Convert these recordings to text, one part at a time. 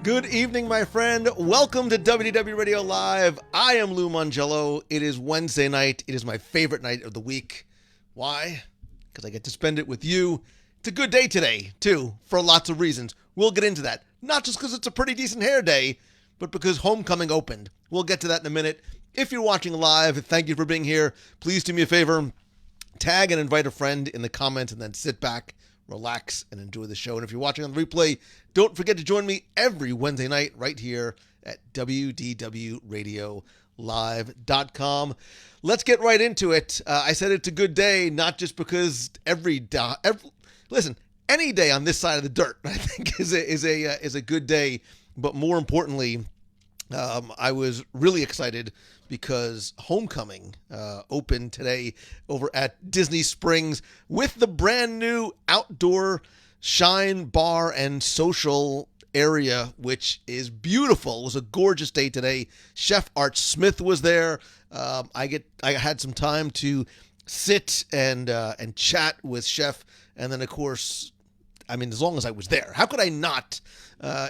Good evening, my friend. Welcome to WDW Radio Live. I am Lou Mangello. It is Wednesday night. It is my favorite night of the week. Why? Because I get to spend it with you. It's a good day today, too, for lots of reasons. We'll get into that. Not just because it's a pretty decent hair day, but because homecoming opened. We'll get to that in a minute. If you're watching live, thank you for being here. Please do me a favor. Tag and invite a friend in the comments and then sit back, relax, and enjoy the show. And if you're watching on the replay, don't forget to join me every Wednesday night right here at WDWRadioLive.com. Let's get right into it. I said it's a good day, not just because listen, any day on this side of the dirt, I think is a good day. But more importantly, I was really excited because homecoming opened today over at Disney Springs with the brand new outdoor Shine Bar and Social area, which is beautiful. It was a gorgeous day today. Chef Art Smith was there. I had some time to sit and chat with Chef, and then of course, I mean, as long as I was there, how could I not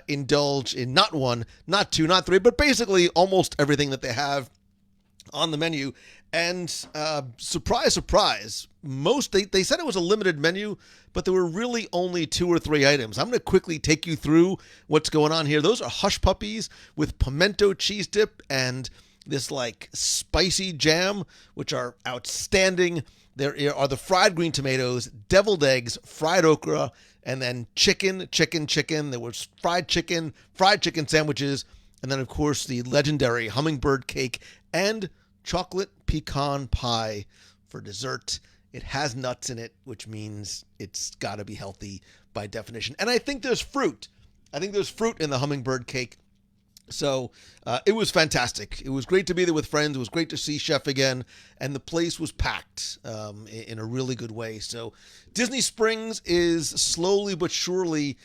indulge in not one, not two, not three, but basically almost everything that they have on the menu. And surprise, surprise, they said it was a limited menu, but there were really only 2 or 3 items. I'm going to quickly take you through what's going on here. Those are hush puppies with pimento cheese dip and this like spicy jam, which are outstanding. There are the fried green tomatoes, deviled eggs, fried okra, and then chicken. There was fried chicken sandwiches, and then of course the legendary hummingbird cake and chocolate pecan pie for dessert. It has nuts in it, which means it's got to be healthy by definition. And I think there's fruit. in the hummingbird cake. So it was fantastic. It was great to be there with friends. It was great to see Chef again. And the place was packed in a really good way. So Disney Springs is slowly but surely,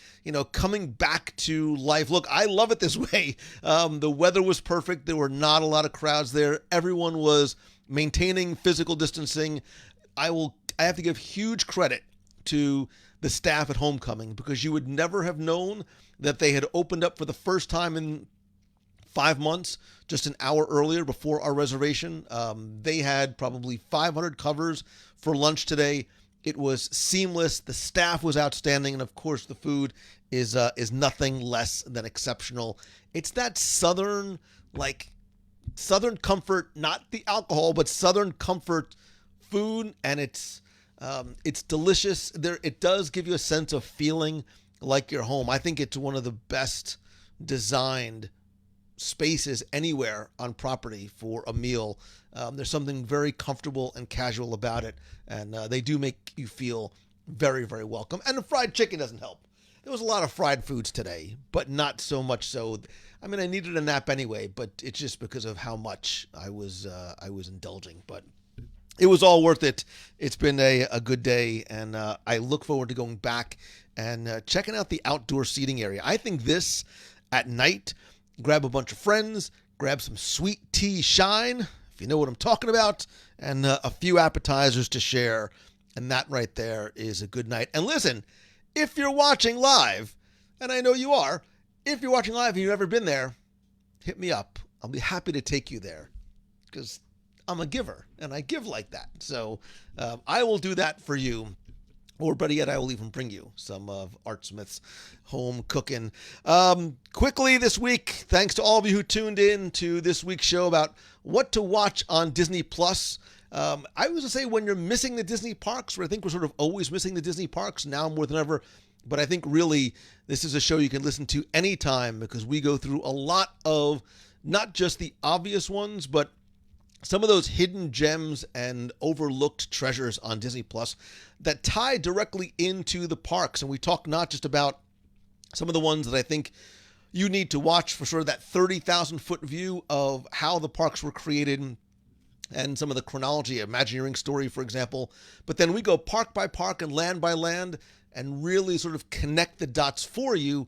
coming back to life. Look, I love it this way. The weather was perfect. There were not a lot of crowds there. Everyone was maintaining physical distancing. I have to give huge credit to the staff at Homecoming, because you would never have known that they had opened up for the first time in 5 months, just an hour earlier before our reservation. They had probably 500 covers for lunch today. It was seamless. The staff was outstanding, and of course, the food is nothing less than exceptional. It's that southern comfort, not the alcohol, but southern comfort food, and it's delicious. It does give you a sense of feeling like you're home. I think it's one of the best designed spaces anywhere on property for a meal. There's something very comfortable and casual about it, and they do make you feel very, very welcome. And the fried chicken doesn't help. There was a lot of fried foods today, but not so much so. I mean, I needed a nap anyway, but it's just because of how much I was indulging. But it was all worth it. It's been a good day, and I look forward to going back and checking out the outdoor seating area. I think this at night, grab a bunch of friends, grab some sweet tea shine, if you know what I'm talking about, and a few appetizers to share. And that right there is a good night. And listen, if you're watching live, and I know you are, if you're watching live and you've never been there, hit me up. I'll be happy to take you there because I'm a giver and I give like that. So I will do that for you. Or better yet, I will even bring you some of Art Smith's home cooking. Quickly this week, thanks to all of you who tuned in to this week's show about what to watch on Disney+. I was going to say when you're missing the Disney parks, where I think we're sort of always missing the Disney parks now more than ever. But I think really this is a show you can listen to anytime because we go through a lot of not just the obvious ones, but some of those hidden gems and overlooked treasures on Disney Plus that tie directly into the parks. And we talk not just about some of the ones that I think you need to watch for sort of that 30,000 foot view of how the parks were created and some of the chronology, Imagineering story, for example. But then we go park by park and land by land and really sort of connect the dots for you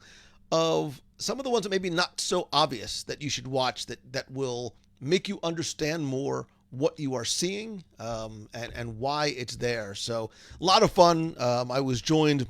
of some of the ones that maybe not so obvious that you should watch that will make you understand more what you are seeing and why it's there. So a lot of fun. I was joined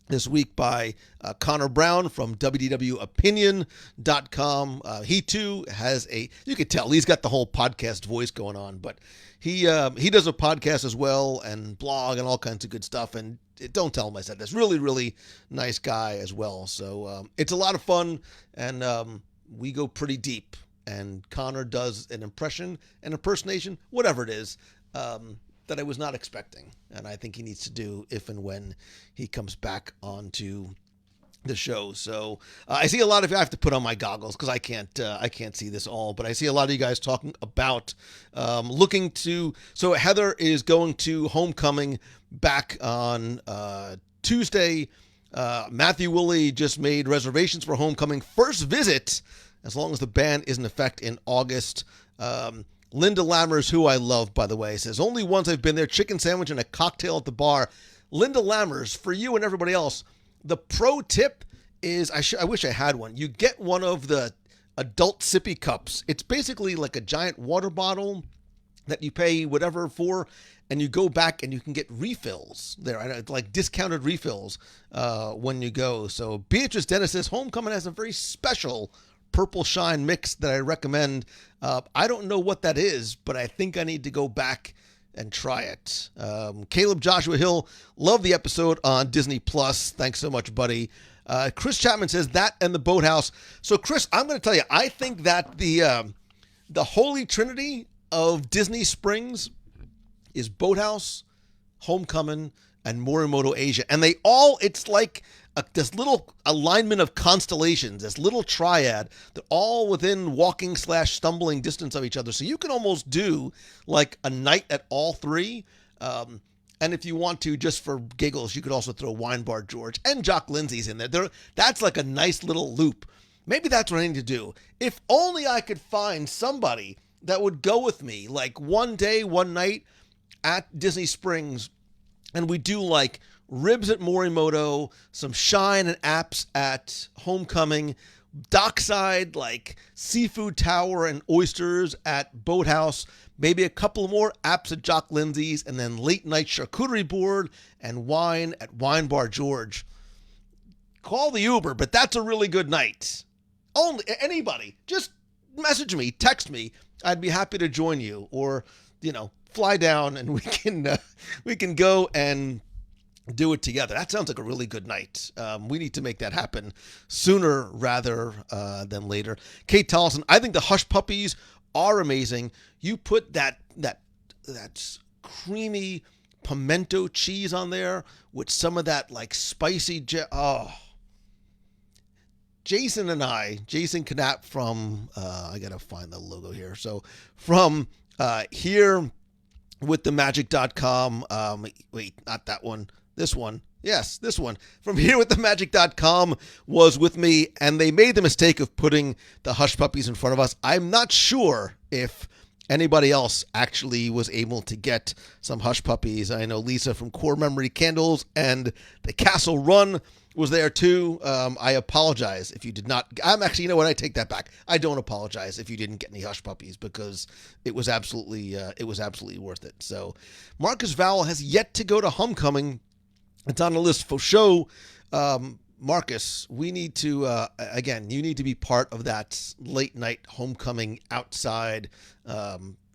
this week by Connor Brown from WDWopinion.com. He too has you could tell he's got the whole podcast voice going on, but he does a podcast as well and blog and all kinds of good stuff. And don't tell him I said this. Really, really nice guy as well. So it's a lot of fun, and we go pretty deep. And Connor does an impersonation, whatever it is, that I was not expecting. And I think he needs to do if and when he comes back onto the show. So I see a lot of you. I have to put on my goggles because I can't see this all. But I see a lot of you guys talking about looking to. So Heather is going to Homecoming back on Tuesday. Matthew Woolley just made reservations for Homecoming first visit, as long as the ban is in effect in August. Linda Lammers, who I love, by the way, says, only once I've been there, chicken sandwich and a cocktail at the bar. Linda Lammers, for you and everybody else, the pro tip is, I wish I had one. You get one of the adult sippy cups. It's basically like a giant water bottle that you pay whatever for, and you go back and you can get refills there, like discounted refills when you go. So Beatrice Dennis says, Homecoming has a very special Purple Shine mix that I recommend. I don't know what that is, but I think I need to go back and try it. Caleb Joshua Hill, love the episode on Disney Plus. Thanks so much, buddy. Chris Chapman says that and the Boathouse. So Chris, I'm going to tell you, I think that the holy trinity of Disney Springs is Boathouse, Homecoming, and Morimoto Asia. And they all, it's like this little alignment of constellations, this little triad, they're all within walking/stumbling distance of each other. So you can almost do like a night at all three. And if you want to, just for giggles, you could also throw Wine Bar George and Jock Lindsay's in there. That's like a nice little loop. Maybe that's what I need to do. If only I could find somebody that would go with me, like one day, one night at Disney Springs, and we do like ribs at Morimoto, some shine and apps at Homecoming, dockside, like seafood tower and oysters at Boathouse, maybe a couple more apps at Jock Lindsay's, and then late night charcuterie board and wine at Wine Bar George. Call the Uber, but that's a really good night. Only anybody, just message me, text me. I'd be happy to join you, or fly down and we can go and do it together. That sounds like a really good night. We need to make that happen sooner rather than later. Kate Tollison, I think the Hush Puppies are amazing. You put that creamy pimento cheese on there with some of that like spicy Jason Knapp from I gotta find the logo here. So from here with the magic.com, wait, not that one. This one. Yes, this one. From here with the magic.com was with me, and they made the mistake of putting the Hush Puppies in front of us. I'm not sure if anybody else actually was able to get some Hush Puppies. I know Lisa from Core Memory Candles and the Castle Run was there too. I apologize if you did not. I'm actually, you know what? I take that back. I don't apologize if you didn't get any Hush Puppies because it was absolutely worth it. So Marcus Vowell has yet to go to Homecoming. It's on the list for show. Marcus, we need to, again, you need to be part of that late night homecoming outside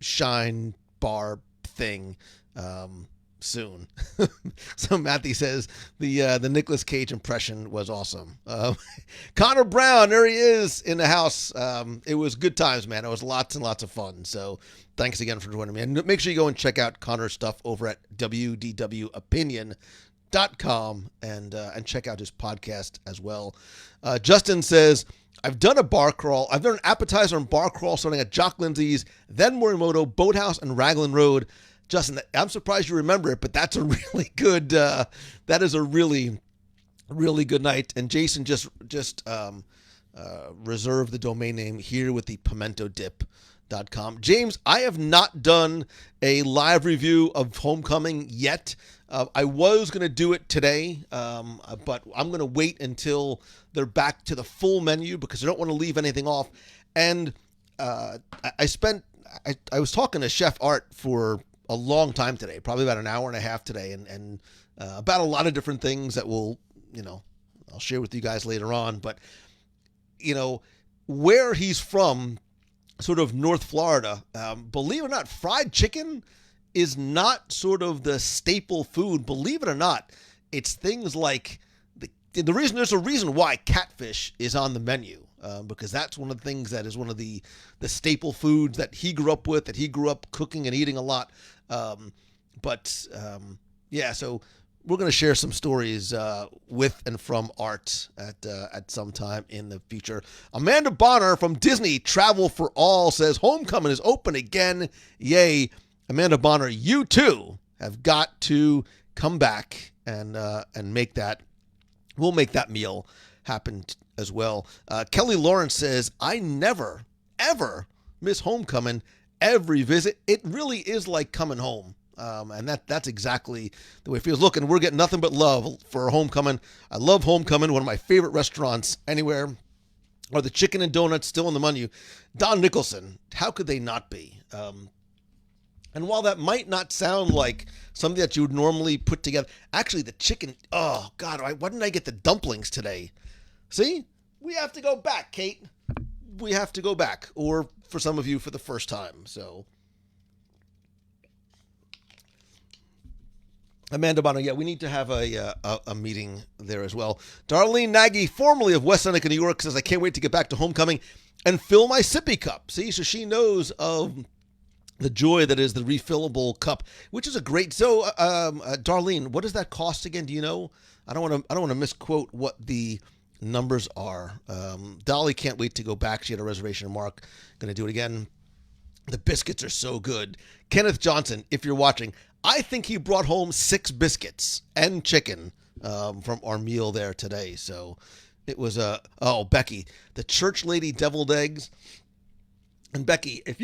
shine bar thing soon. So Matthew says the Nicolas Cage impression was awesome. Connor Brown, there he is in the house. It was good times, man. It was lots and lots of fun. So thanks again for joining me. And make sure you go and check out Connor's stuff over at WDWopinion.com and check out his podcast as well. Justin says, I've done a bar crawl. I've done an appetizer and bar crawl starting at Jock Lindsay's, then Morimoto, Boathouse, and Raglan Road. Justin, I'm surprised you remember it, but that's a really good, that is a really, really good night. And Jason just reserved the domain name here with the pimentodip.com. James, I have not done a live review of Homecoming yet. I was going to do it today, but I'm going to wait until they're back to the full menu because I don't want to leave anything off. And I was talking to Chef Art for a long time today, probably about an hour and a half today, and about a lot of different things that I'll share with you guys later on. But, where he's from, sort of North Florida, believe it or not, fried chicken is not sort of the staple food. Believe it or not, it's things like there's a reason why catfish is on the menu, because that's one of the things that is one of the staple foods that he grew up with, that he grew up cooking and eating a lot. So we're going to share some stories with and from Art at some time in the future. Amanda Bonner from Disney Travel for All says Homecoming is open again. Yay. Amanda Bonner, you too have got to come back and make that. We'll make that meal happen as well. Kelly Lawrence says, I never, ever miss Homecoming. Every visit, it really is like coming home. And that's exactly the way it feels. Look, and we're getting nothing but love for Homecoming. I love Homecoming. One of my favorite restaurants anywhere. Are the chicken and donuts still on the menu? Don Nicholson, how could they not be? And while that might not sound like something that you would normally put together, actually the chicken, oh God, why didn't I get the dumplings today? See, we have to go back, Kate. We have to go back, or for some of you for the first time. So Amanda Bonner, yeah, we need to have a meeting there as well. Darlene Nagy, formerly of West Seneca, New York, says, I can't wait to get back to Homecoming and fill my sippy cup. See, so she knows of the joy that is the refillable cup, which is a great. So, Darlene, what does that cost again? Do you know? I don't want to misquote what the numbers are. Dolly can't wait to go back. She had a reservation in Mark. Going to do it again. The biscuits are so good. Kenneth Johnson, if you're watching, I think he brought home 6 biscuits and chicken from our meal there today. So it was Becky, the church lady deviled eggs. And Becky, if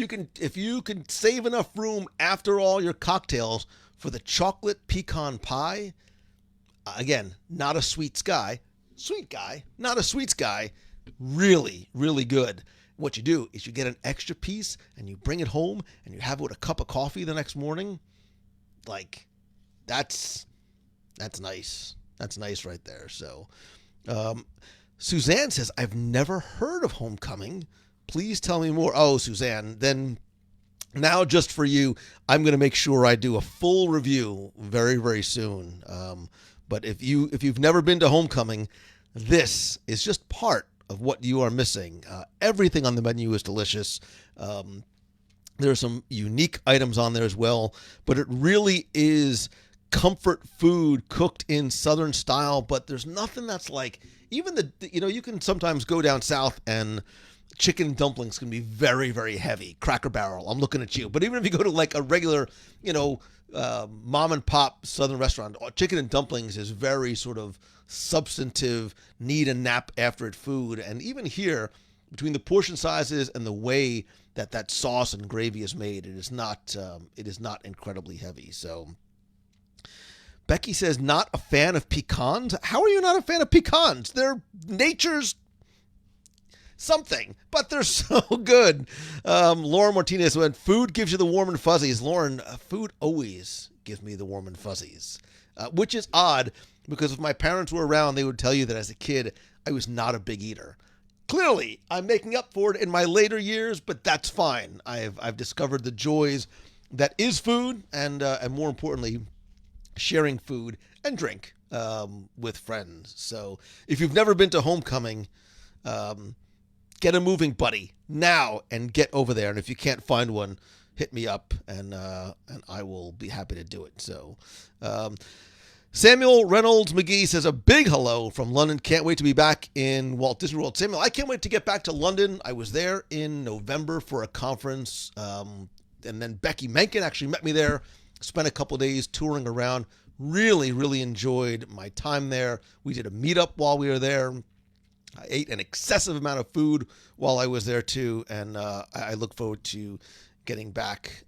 you can save enough room after all your cocktails for the chocolate pecan pie, again, not a sweet guy, not a sweets guy, really, really good. What you do is you get an extra piece and you bring it home and you have it with a cup of coffee the next morning. Like, that's nice. That's nice right there. So, Suzanne says, I've never heard of Homecoming. Please tell me more. Oh, Suzanne, then Now, just for you, I'm going to make sure I do a full review very, very soon. But if you've never been to Homecoming, this is just part of what you are missing. Everything on the menu is delicious. There are some unique items on there as well, but it really is comfort food cooked in Southern style. But there's nothing that's like, even you can sometimes go down south and chicken dumplings can be very, very heavy. Cracker Barrel, I'm looking at you. But even if you go to like a regular, mom and pop Southern restaurant, chicken and dumplings is very sort of substantive, need a nap after it food. And even here, between the portion sizes and the way that sauce and gravy is made, it is not incredibly heavy. So Becky says, not a fan of pecans. How are you not a fan of pecans? They're nature's something, but they're so good. Lauren Martinez went, food gives you the warm and fuzzies. Lauren, food always gives me the warm and fuzzies, which is odd because if my parents were around, they would tell you that as a kid, I was not a big eater. Clearly, I'm making up for it in my later years, but that's fine. I've discovered the joys that is food, and more importantly, sharing food and drink with friends. So if you've never been to Homecoming, get a moving buddy now and get over there. And if you can't find one, hit me up and I will be happy to do it. So Samuel Reynolds McGee says a big hello from London. Can't wait to be back in Walt Disney World. Samuel, I can't wait to get back to London. I was there in November for a conference. And then Becky Menken actually met me there. Spent a couple days touring around. Really, really enjoyed my time there. We did a meetup while we were there. I ate an excessive amount of food while I was there too, and I look forward to getting back.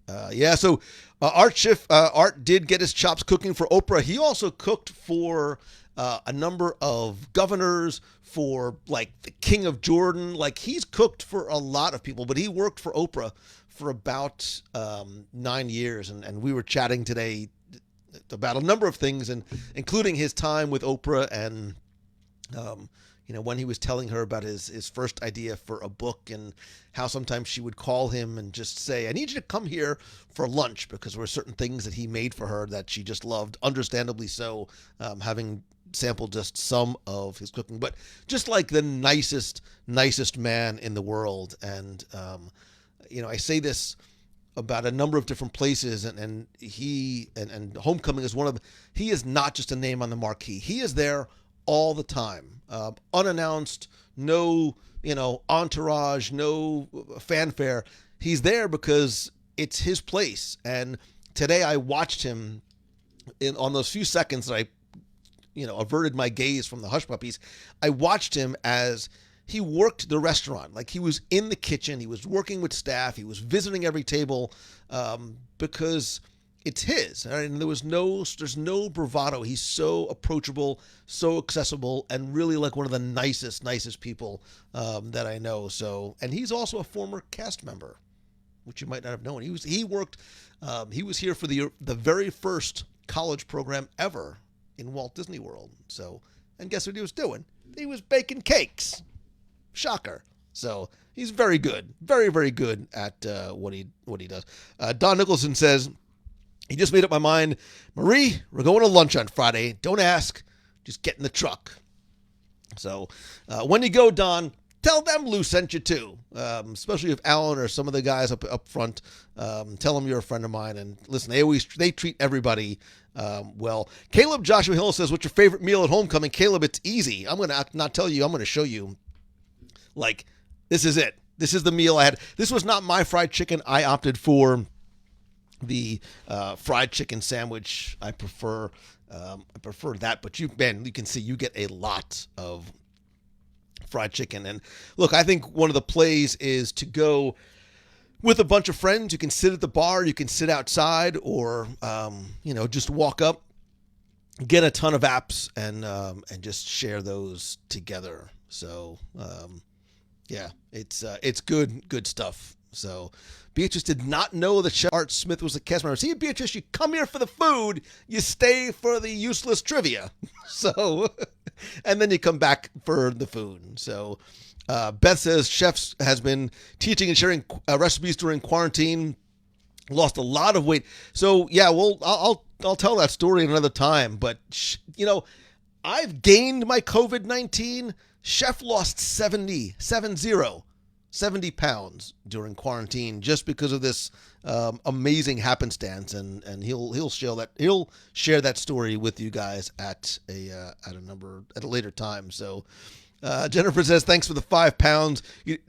So Art did get his chops cooking for Oprah. He also cooked for a number of governors, for like the King of Jordan. Like he's cooked for a lot of people, but he worked for Oprah for about 9 years, and we were chatting today about a number of things, and including his time with Oprah and when he was telling her about his first idea for a book and how sometimes she would call him and just say, I need you to come here for lunch, because there were certain things that he made for her that she just loved, understandably so, having sampled just some of his cooking, but just like the nicest man in the world. And, I say this about a number of different places, and Homecoming is one of them. He is not just a name on the marquee. He is there all the time, unannounced, no, entourage, no fanfare. He's there because it's his place. And today I watched him on those few seconds that I, averted my gaze from the Hush Puppies. I watched him as he worked the restaurant. Like he was in the kitchen, he was working with staff, he was visiting every table, because it's his. And there's no bravado. He's so approachable, so accessible, and really like one of the nicest people that I know. So, and he's also a former cast member, which you might not have known. He was here for the very first college program ever in Walt Disney World. So, and guess what he was doing? He was baking cakes. Shocker. So he's very good, very, very good at what he does. Don Nicholson says, he just made up my mind. Marie, we're going to lunch on Friday. Don't ask. Just get in the truck. So when you go, Don, tell them Lou sent you too. Especially if Alan or some of the guys up front, tell them you're a friend of mine. And listen, they treat everybody well. Caleb Joshua Hill says, what's your favorite meal at Homecoming? Caleb, it's easy. I'm going to not tell you. I'm going to show you. Like, this is it. This is the meal I had. This was not my fried chicken. I opted for the fried chicken sandwich. I prefer that, but you can see you get a lot of fried chicken. And look, I think one of the plays is to go with a bunch of friends. You can sit at the bar, you can sit outside, or just walk up, get a ton of apps, and just share those together. So it's good stuff. So Beatrice did not know that Chef Art Smith was a cast member. See, Beatrice, you come here for the food, you stay for the useless trivia. So, and then you come back for the food. So, Beth says Chefs has been teaching and sharing recipes during quarantine. Lost a lot of weight. So yeah, well, I'll tell that story another time. But I've gained my COVID-19. Chef lost 70 pounds during quarantine just because of this amazing happenstance, and he'll share that story with you guys at a later time. So Jennifer says thanks for the 5 pounds.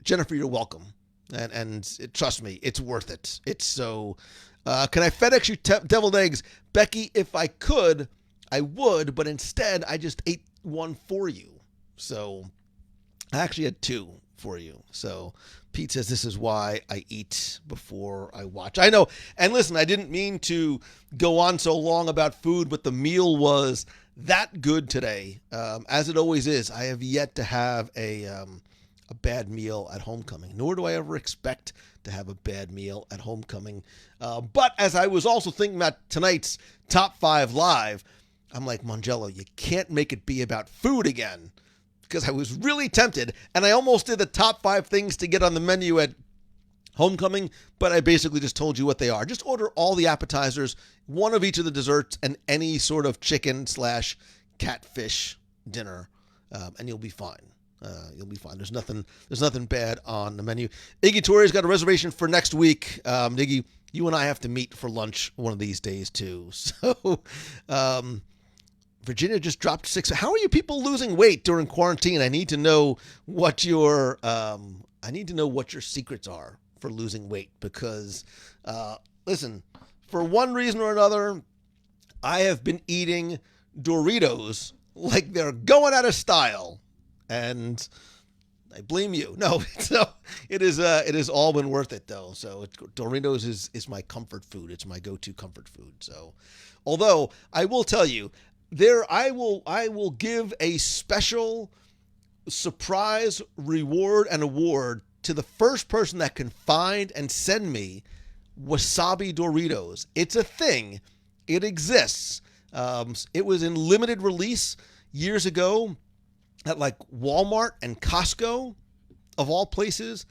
Jennifer, you're welcome, and trust me, it's worth it. It's so. Can I FedEx you deviled eggs, Becky? If I could, I would, but instead I just ate one for you. So I actually had 2 for you. So Pete says this is why I eat before I watch. I know. And listen, I didn't mean to go on so long about food, but the meal was that good today. As it always is. I have yet to have a bad meal at homecoming, nor do I ever expect to have a bad meal at homecoming. But as I was also thinking about tonight's Top 5 Live, I'm like, Mongello, you can't make it be about food again. Because I was really tempted, and I almost did the top 5 things to get on the menu at homecoming, but I basically just told you what they are. Just order all the appetizers, one of each of the desserts, and any sort of chicken/catfish dinner, and you'll be fine. You'll be fine. There's nothing bad on the menu. Iggy Tori's got a reservation for next week. Iggy, you and I have to meet for lunch one of these days too. So, Virginia just dropped 6. How are you people losing weight during quarantine? I need to know what your secrets are for losing weight, because listen, for one reason or another, I have been eating Doritos like they're going out of style, and I blame you. No, it is all been worth it though. So Doritos is my comfort food. It's my go-to comfort food. So, although I will tell you, I will give a special surprise reward and award to the first person that can find and send me wasabi Doritos. It's a thing. It exists. It was in limited release years ago at like Walmart and Costco, of all places.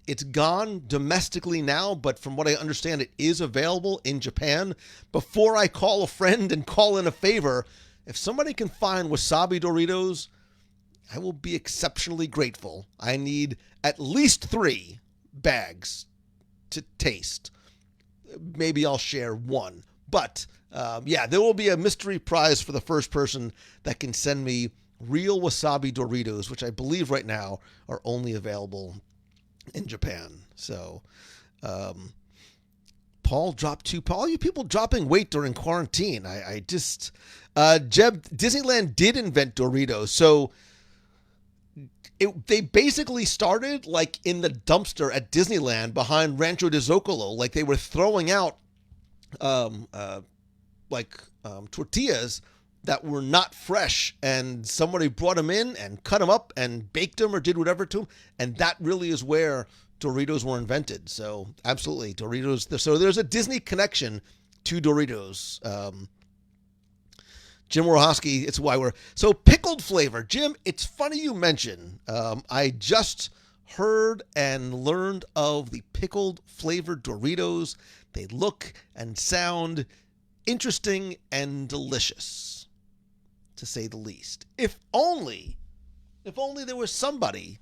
It's gone domestically now, but from what I understand, it is available in Japan. Before I call a friend and call in a favor, if somebody can find wasabi Doritos, I will be exceptionally grateful. I need at least 3 bags to taste. Maybe I'll share 1. But there will be a mystery prize for the first person that can send me real wasabi Doritos, which I believe right now are only available in Japan. So, Paul dropped 2. Paul, you people dropping weight during quarantine. Jeb, Disneyland did invent Doritos. So they basically started like in the dumpster at Disneyland behind Rancho de Zocalo. Like they were throwing out, tortillas that were not fresh, and somebody brought them in and cut them up and baked them or did whatever to them, and that really is where Doritos were invented. So absolutely, Doritos. So there's a Disney connection to Doritos. Jim Worohowski, it's why we're so pickled flavor. Jim, it's funny you mention. I just heard and learned of the pickled flavored Doritos. They look and sound interesting and delicious, to say the least. If only there was somebody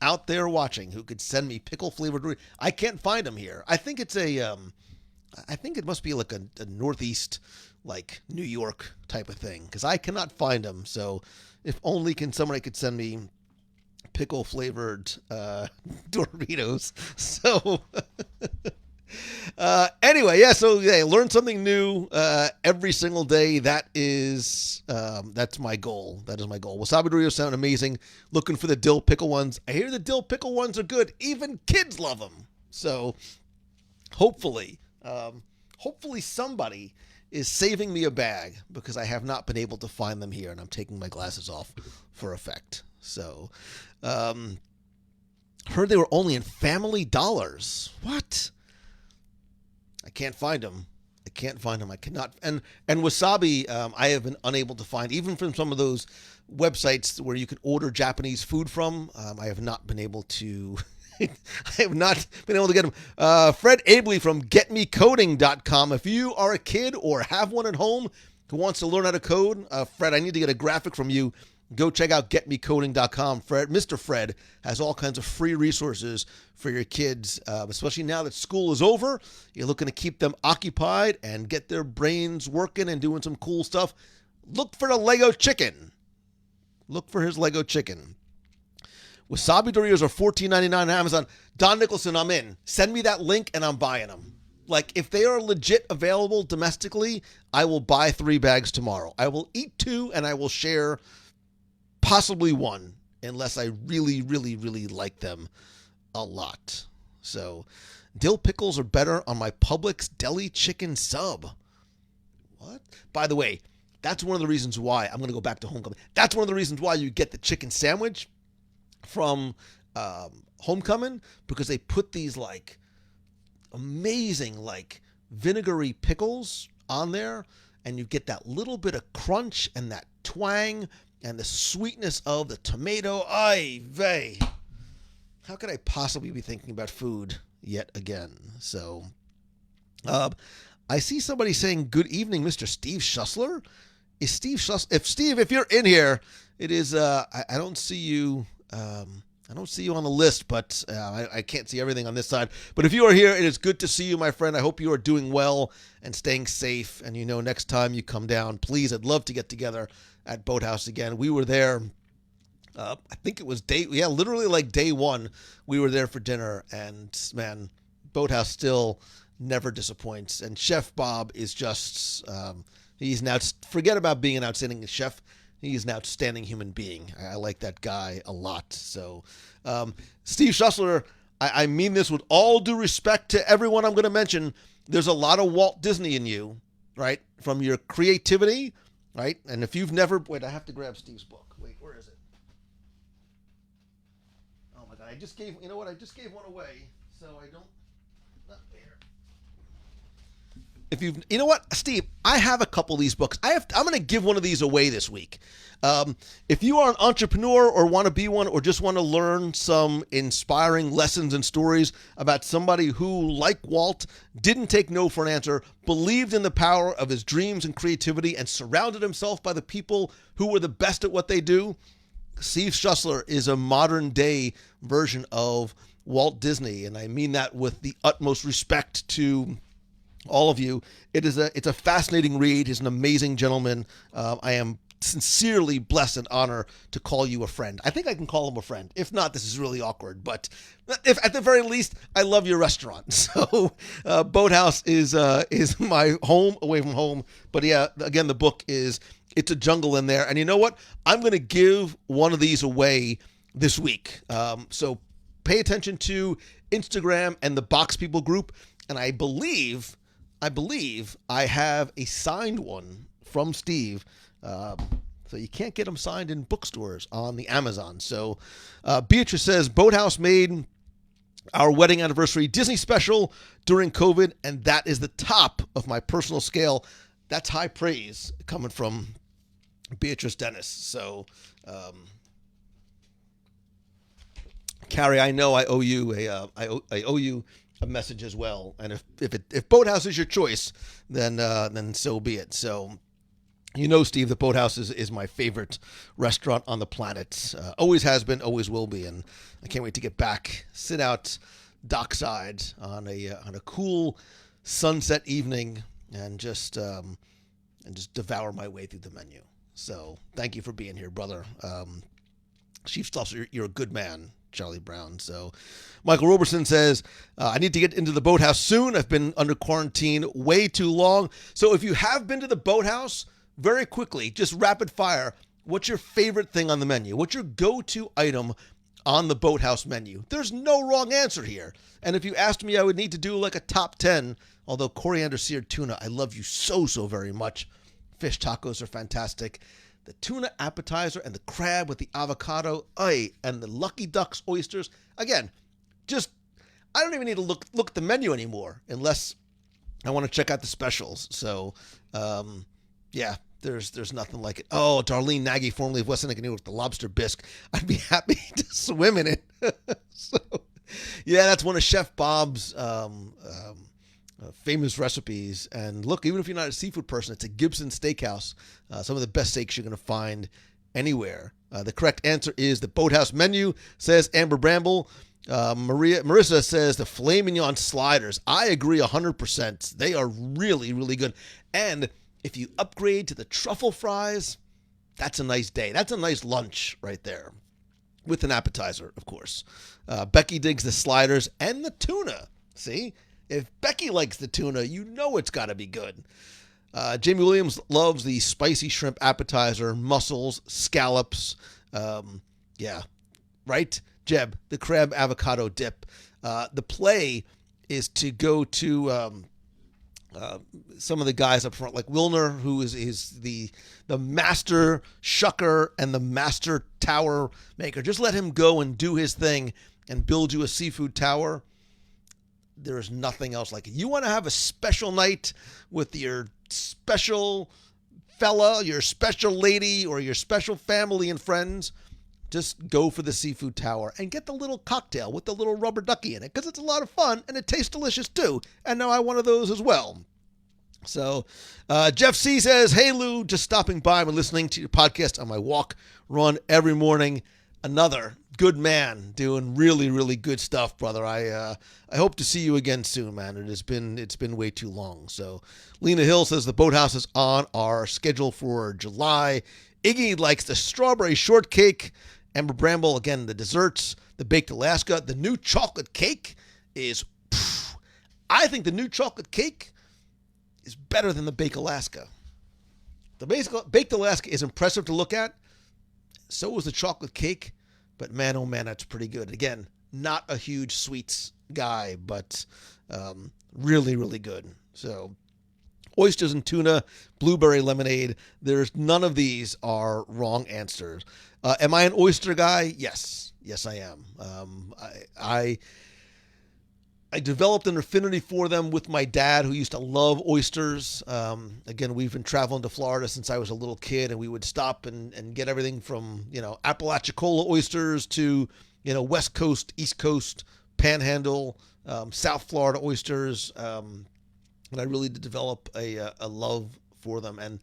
out there watching who could send me pickle flavored Doritos. I can't find them here. I think it's I think it must be like a Northeast, like New York type of thing, because I cannot find them. So if only somebody could send me pickle flavored Doritos. So anyway, learn something new every single day. That's my goal. That is my goal. Wasabi Doritos sound amazing. Looking for the dill pickle ones. I hear the dill pickle ones are good. Even kids love them. So hopefully somebody is saving me a bag, because I have not been able to find them here, and I'm taking my glasses off for effect. So heard they were only in Family Dollars. What? I can't find them. I cannot. And wasabi, I have been unable to find, even from some of those websites where you can order Japanese food from. I have not been able to I have not been able to get them. Fred Abley from getmecoding.com. If you are a kid or have one at home who wants to learn how to code, Fred, I need to get a graphic from you. Go check out getmecoding.com. Mr. Fred has all kinds of free resources for your kids, especially now that school is over. You're looking to keep them occupied and get their brains working and doing some cool stuff. Look for the Lego chicken. Look for his Lego chicken. Wasabi Doritos are $14.99 on Amazon. Don Nicholson, I'm in. Send me that link and I'm buying them. Like, if they are legit available domestically, I will buy 3 bags tomorrow. I will eat 2 and I will share possibly 1, unless I really, really, really like them a lot. So, dill pickles are better on my Publix deli chicken sub. What? By the way, that's one of the reasons why, I'm going to go back to Homecoming. That's one of the reasons why you get the chicken sandwich from Homecoming, because they put these like amazing like vinegary pickles on there, and you get that little bit of crunch and that twang and the sweetness of the tomato. Ay vey. How could I possibly be thinking about food yet again? So, I see somebody saying, good evening, Mr. Steve Schussler. Is Steve Schussler? If you're in here, it is, I don't see you. I don't see you on the list, but I can't see everything on this side. But if you are here, it is good to see you, my friend. I hope you are doing well and staying safe. And next time you come down, please, I'd love to get together at Boathouse again. We were there, I think it was literally like day 1. We were there for dinner, and man, Boathouse still never disappoints. And Chef Bob is just, he's now, forget about being an outstanding chef. He's an outstanding human being. I like that guy a lot. So, Steve Schussler, I mean this with all due respect to everyone I'm going to mention. There's a lot of Walt Disney in you, right? From your creativity, right? And if you've never... Wait, I have to grab Steve's book. Wait, where is it? Oh, my God. I just gave one away, so I don't... Not there. Steve, I have a couple of these books. I'm going to give one of these away this week. If you are an entrepreneur or want to be one, or just want to learn some inspiring lessons and stories about somebody who, like Walt, didn't take no for an answer, believed in the power of his dreams and creativity, and surrounded himself by the people who were the best at what they do, Steve Schussler is a modern day version of Walt Disney. And I mean that with the utmost respect to all of you. It's a fascinating read. He's an amazing gentleman. I am sincerely blessed and honored to call you a friend. I think I can call him a friend. If not, this is really awkward. But if at the very least, I love your restaurant. So Boathouse is my home away from home. But yeah, again, the book it's a jungle in there. And you know what? I'm going to give one of these away this week. So pay attention to Instagram and the Box People group. And I believe I have a signed one from Steve. So you can't get them signed in bookstores on the Amazon. So Beatrice says, Boathouse made our wedding anniversary Disney special during COVID, and that is the top of my personal scale. That's high praise coming from Beatrice Dennis. So, Carrie, I know I owe you I owe you a message as well. And if Boathouse is your choice, then so be it. So, Steve, the Boathouse is my favorite restaurant on the planet. Always has been, always will be, and I can't wait to get back, sit out dockside on a cool sunset evening, and just devour my way through the menu. So, thank you for being here, brother. Chief Stoffer, you're a good man, Charlie Brown. So Michael Roberson says, I need to get into the Boathouse soon. I've been under quarantine way too long. So if you have been to the Boathouse, very quickly, just rapid fire, what's your favorite thing on the menu? What's your go-to item on the Boathouse menu? There's no wrong answer here. And if you asked me, I would need to do like a top 10, although coriander seared tuna, I love you so very much. Fish tacos are fantastic. The tuna appetizer and the crab with the avocado, and the Lucky Ducks oysters. Again, I don't even need to look at the menu anymore unless I want to check out the specials. So, yeah, there's nothing like it. Oh, Darlene Nagy, formerly of West End with the lobster bisque. I'd be happy to swim in it. So, Yeah, that's one of Chef Bob's famous recipes. And look, even if you're not a seafood person, it's a Gibson Steakhouse. Some of the best steaks you're going to find anywhere. The correct answer is the Boathouse menu, says Amber Bramble. Marissa says the filet mignon sliders. I agree 100%. They are really, really good. And if you upgrade to the truffle fries, that's a nice day. That's a nice lunch right there. With an appetizer, of course. Becky digs the sliders and the tuna. See? If Becky likes the tuna, you know it's got to be good. Jamie Williams loves the spicy shrimp appetizer, mussels, scallops. Yeah, right? Jeb, the crab avocado dip. The play is to go to some of the guys up front, like Wilner, who is the master shucker and the master tower maker. Just let him go and do his thing and build you a seafood tower. There is nothing else like it. You want to have a special night with your special fella, your special lady, or your special family and friends, just go for the seafood tower and get the little cocktail with the little rubber ducky in it, because it's a lot of fun and it tastes delicious too. And now I want one of those as well. So Jeff C says, hey Lou, just stopping by and listening to your podcast on my walk, run every morning. Another good man doing really, really good stuff, brother. I hope to see you again soon, man. It's been way too long. So Lena Hill says the Boathouse is on our schedule for July. Iggy likes the strawberry shortcake. Amber Bramble, again, the desserts, the baked Alaska. The new chocolate cake is, I think the new chocolate cake is better than the baked Alaska. The baked Alaska is impressive to look at. So is the chocolate cake. But man, oh man, that's pretty good. Again, not a huge sweets guy, but really, really good. So oysters and tuna, blueberry lemonade. There's none of these are wrong answers. Am I an oyster guy? Yes. Yes, I am. I developed an affinity for them with my dad, who used to love oysters. Again, we've been traveling to Florida since I was a little kid, and we would stop and get everything from, Apalachicola oysters to, West Coast, East Coast, Panhandle, South Florida oysters. And I really did develop a love for them. And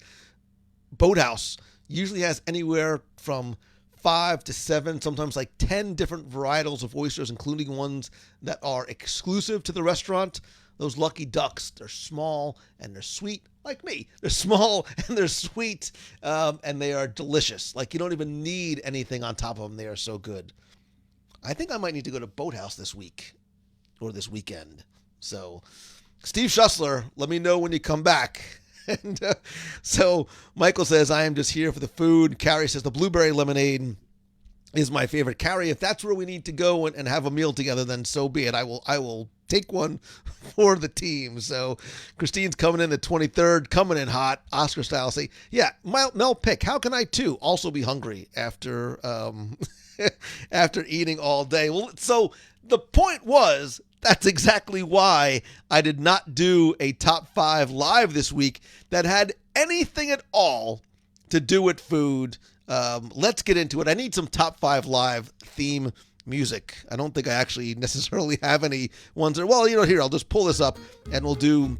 Boathouse usually has anywhere from 5 to 7, sometimes like 10 different varietals of oysters, including ones that are exclusive to the restaurant. Those lucky ducks, they're small and they're sweet, like me. They're small and they're sweet, and they are delicious. Like, you don't even need anything on top of them. They are so good. I think I might need to go to Boathouse this week or this weekend. So, Steve Schussler, let me know when you come back. And so Michael says, I am just here for the food. Carrie says the blueberry lemonade is my favorite. Carrie, if that's where we need to go and have a meal together, then so be it. I will take one for the team. So Christine's coming in the 23rd, coming in hot, Oscar style. Say, yeah, Mel Pick, how can I too also be hungry after after eating all day? Well, so the point was, that's exactly why I did not do a top 5 live this week that had anything at all to do with food. Let's get into it. I need some top 5 live theme music. I don't think I actually necessarily have any ones that, well, here, I'll just pull this up and we'll do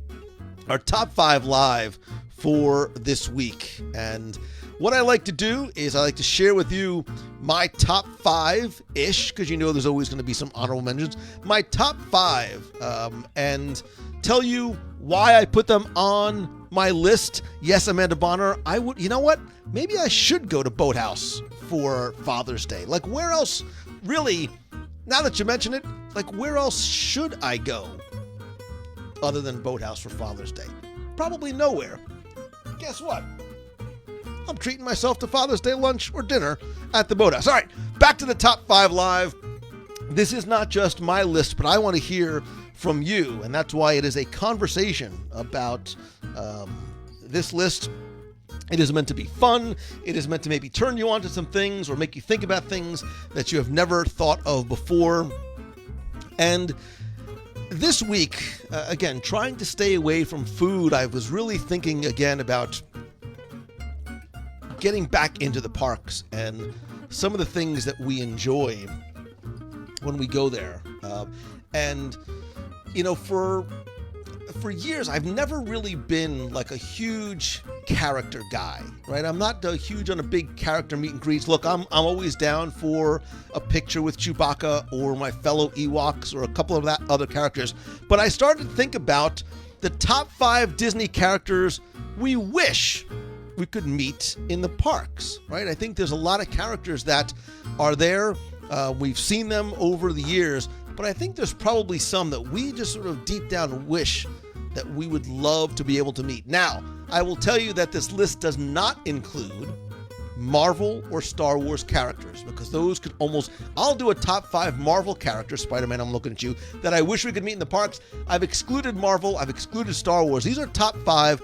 our top 5 live for this week. And what I like to do is I like to share with you my top 5-ish, because there's always going to be some honorable mentions, my top 5, and tell you why I put them on my list. Yes, Amanda Bonner, I would, you know what? Maybe I should go to Boathouse for Father's Day. Like, where else, really, now that you mention it, like, where else should I go other than Boathouse for Father's Day? Probably nowhere. Guess what? I'm treating myself to Father's Day lunch or dinner at the Boathouse. All right, back to the top 5 live. This is not just my list, but I want to hear from you, and that's why it is a conversation about this list. It is meant to be fun. It is meant to maybe turn you on to some things or make you think about things that you have never thought of before. And this week, again, trying to stay away from food, I was really thinking again about getting back into the parks and some of the things that we enjoy when we go there. And for years, I've never really been like a huge character guy, right? I'm not huge on a big character meet and greets. Look, I'm always down for a picture with Chewbacca or my fellow Ewoks or a couple of that other characters. But I started to think about the top 5 Disney characters we wish we could meet in the parks, right? I think there's a lot of characters that are there. We've seen them over the years, but I think there's probably some that we just sort of deep down wish that we would love to be able to meet. Now, I will tell you that this list does not include Marvel or Star Wars characters, because those could almost... I'll do a top 5 Marvel characters, Spider-Man, I'm looking at you, that I wish we could meet in the parks. I've excluded Marvel, I've excluded Star Wars. These are top 5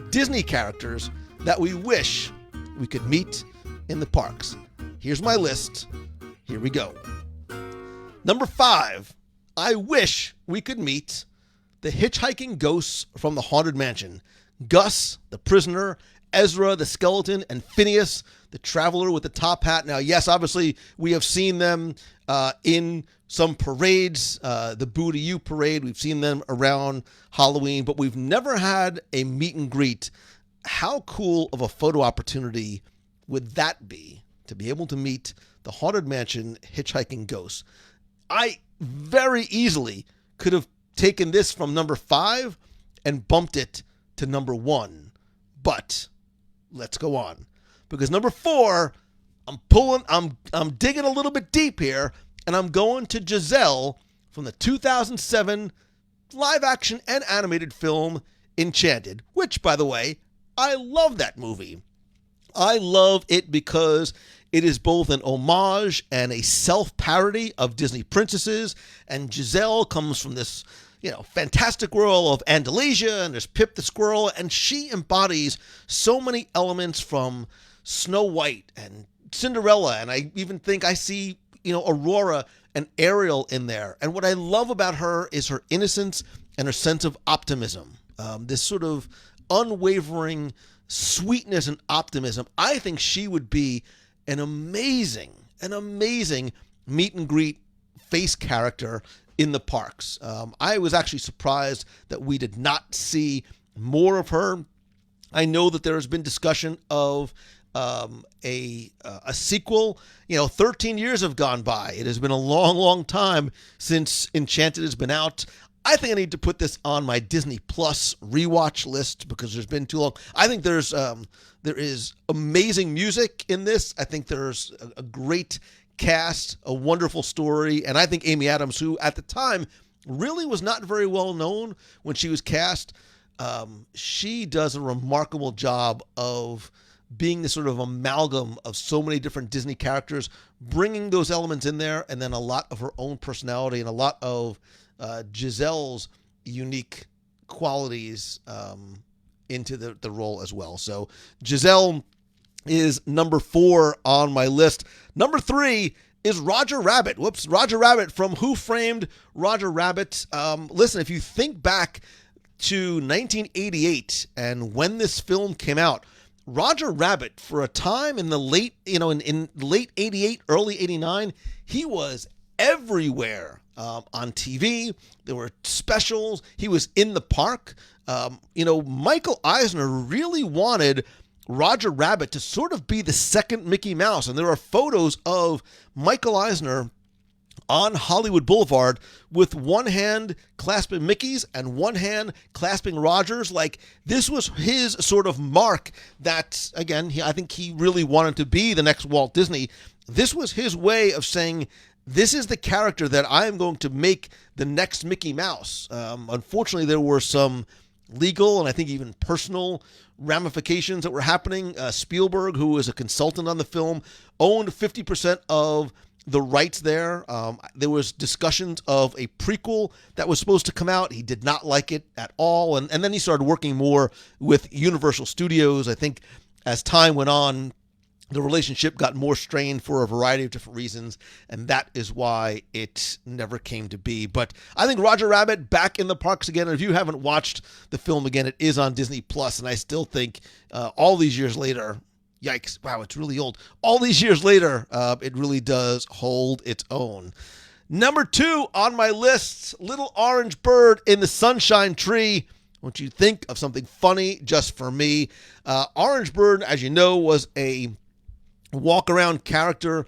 Disney characters that we wish we could meet in the parks. Here's my list. Here we go. Number 5, I wish we could meet the hitchhiking ghosts from the Haunted Mansion. Gus, the prisoner, Ezra, the skeleton, and Phineas, the traveler with the top hat. Now, yes, obviously, we have seen them in some parades, the Boo to You parade. We've seen them around Halloween, but we've never had a meet and greet. How cool of a photo opportunity would that be, to be able to meet the Haunted Mansion hitchhiking ghosts? I very easily could have taken this from number 5 and bumped it to number 1. But let's go on, because number 4, I'm digging a little bit deep here, and I'm going to Giselle from the 2007 live action and animated film Enchanted, which, by the way, I love that movie. I love it because it is both an homage and a self-parody of Disney princesses, and Giselle comes from this, fantastic world of Andalasia, and there's Pip the Squirrel, and she embodies so many elements from Snow White and Cinderella, and I even think I see, Aurora and Ariel in there. And what I love about her is her innocence and her sense of optimism, this sort of unwavering sweetness and optimism. I think she would be an amazing meet and greet face character in the parks. I was actually surprised that we did not see more of her. I know that there has been discussion of a sequel. 13 years have gone by. It has been a long time since Enchanted has been out. I think I need to put this on my Disney Plus rewatch list because there's been too long. I think there is amazing music in this. I think there's a great cast, a wonderful story, and I think Amy Adams, who at the time really was not very well known when she was cast, she does a remarkable job of being this sort of amalgam of so many different Disney characters, bringing those elements in there, and then a lot of her own personality and a lot of Giselle's unique qualities into the role as well. So Giselle is number 4 on my list. Number 3 is Roger Rabbit. Roger Rabbit from Who Framed Roger Rabbit. Listen, if you think back to 1988 and when this film came out, Roger Rabbit, for a time in the late, in late 88, early 89, he was everywhere. On TV, there were specials. He was in the park. Michael Eisner really wanted Roger Rabbit to sort of be the second Mickey Mouse. And there are photos of Michael Eisner on Hollywood Boulevard with one hand clasping Mickey's and one hand clasping Roger's. Like, this was his sort of mark that, again, I think he really wanted to be the next Walt Disney. This was his way of saying, this is the character that I am going to make the next Mickey Mouse. Unfortunately, there were some legal and I think even personal ramifications that were happening. Spielberg, who was a consultant on the film, owned 50% of the rights there. There was discussions of a prequel that was supposed to come out. He did not like it at all. And then he started working more with Universal Studios. I think as time went on, the relationship got more strained for a variety of different reasons, and that is why it never came to be. But I think Roger Rabbit back in the parks again. And if you haven't watched the film again, it is on Disney Plus, and I still think all these years later, yikes, wow, it's really old. All these years later, it really does hold its own. Number 2 on my list, Little Orange Bird in the Sunshine Tree. I want you to think of something funny just for me. Orange Bird, as you know, was a walk-around character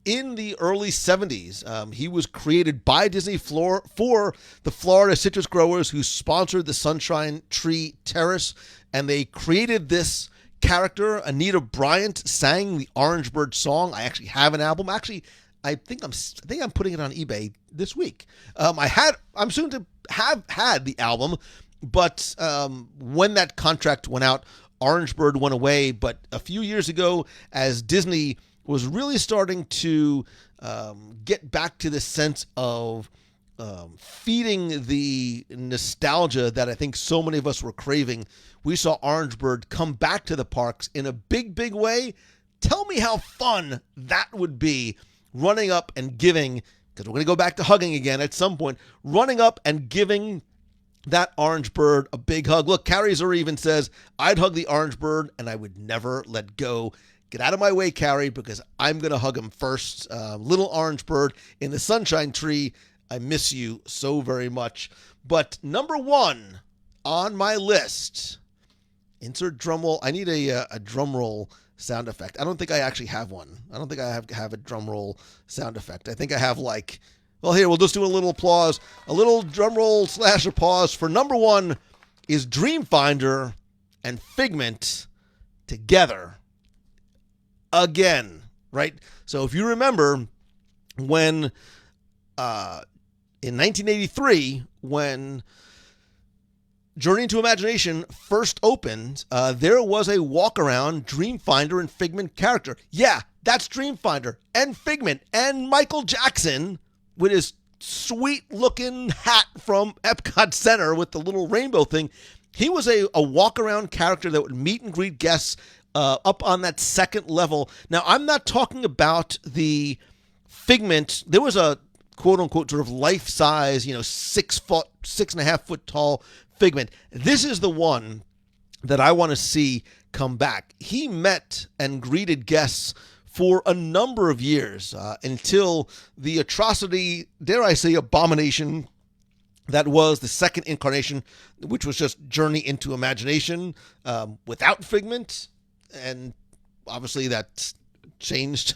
in the early 70s. He was created by Disney for the Florida citrus growers who sponsored the Sunshine Tree Terrace, and they created this character. Anita Bryant sang the Orange Bird song. I actually have an album. Actually, I think I'm putting it on eBay this week. I'm soon to have had the album, but when that contract went out, Orange Bird went away. But a few years ago, as Disney was really starting to get back to the sense of feeding the nostalgia that I think so many of us were craving, we saw Orange Bird come back to the parks in a big, big way. Tell me how fun that would be, running up and giving, because we're going to go back to hugging again at some point, running up and giving that Orange Bird a big hug. Look, Carrie Zuri even says, I'd hug the Orange Bird and I would never let go. Get out of my way, Carrie, because I'm going to hug him first. Little Orange Bird in the Sunshine Tree, I miss you so very much. But number 1 on my list, insert drum roll. I need a drum roll sound effect. I don't think I actually have one. I don't think I have a drum roll sound effect. I think I have well, here, we'll just do a little applause. A little drum roll / applause for number 1 is Dreamfinder and Figment together again, right? So if you remember when in 1983, when Journey into Imagination first opened, there was a walk-around Dreamfinder and Figment character. Yeah, that's Dreamfinder and Figment and Michael Jackson with his sweet-looking hat from Epcot Center with the little rainbow thing. He was a walk-around character that would meet and greet guests up on that second level. Now, I'm not talking about the Figment. There was a quote-unquote sort of life-size, 6.5 foot tall Figment. This is the one that I want to see come back. He met and greeted guests for a number of years until the atrocity, dare I say, abomination that was the second incarnation, which was just Journey into Imagination without Figment. And obviously that changed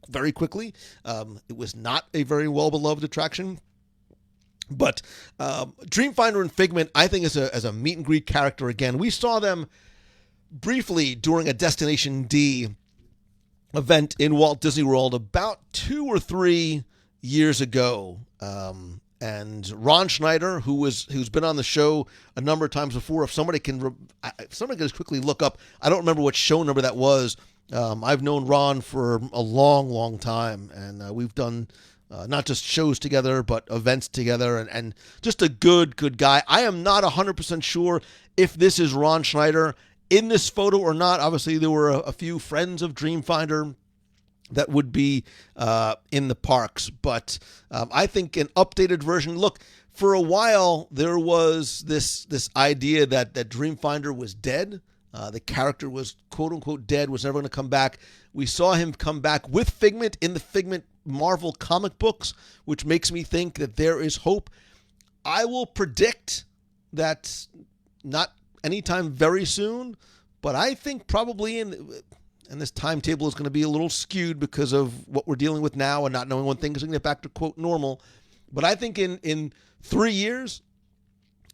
very quickly. It was not a very well-beloved attraction. But Dreamfinder and Figment, I think, as a meet and greet character again. We saw them briefly during a Destination D event in Walt Disney World about 2 or 3 years ago. And Ron Schneider, who's been on the show a number of times before, if somebody can just quickly look up, I don't remember what show number that was. I've known Ron for a long, long time, and we've done not just shows together, but events together, and just a good guy. I am not 100% sure if this is Ron Schneider in this photo or not. Obviously, there were a few friends of Dreamfinder that would be in the parks, but I think an updated version. Look, for a while there was this idea that Dreamfinder was dead. The character was quote unquote dead, was never going to come back. We saw him come back with Figment in the Figment Marvel comic books, which makes me think that there is hope. I will predict that not anytime very soon, but I think probably and this timetable is going to be a little skewed because of what we're dealing with now and not knowing when things are going to get back to quote normal. But I think in 3 years,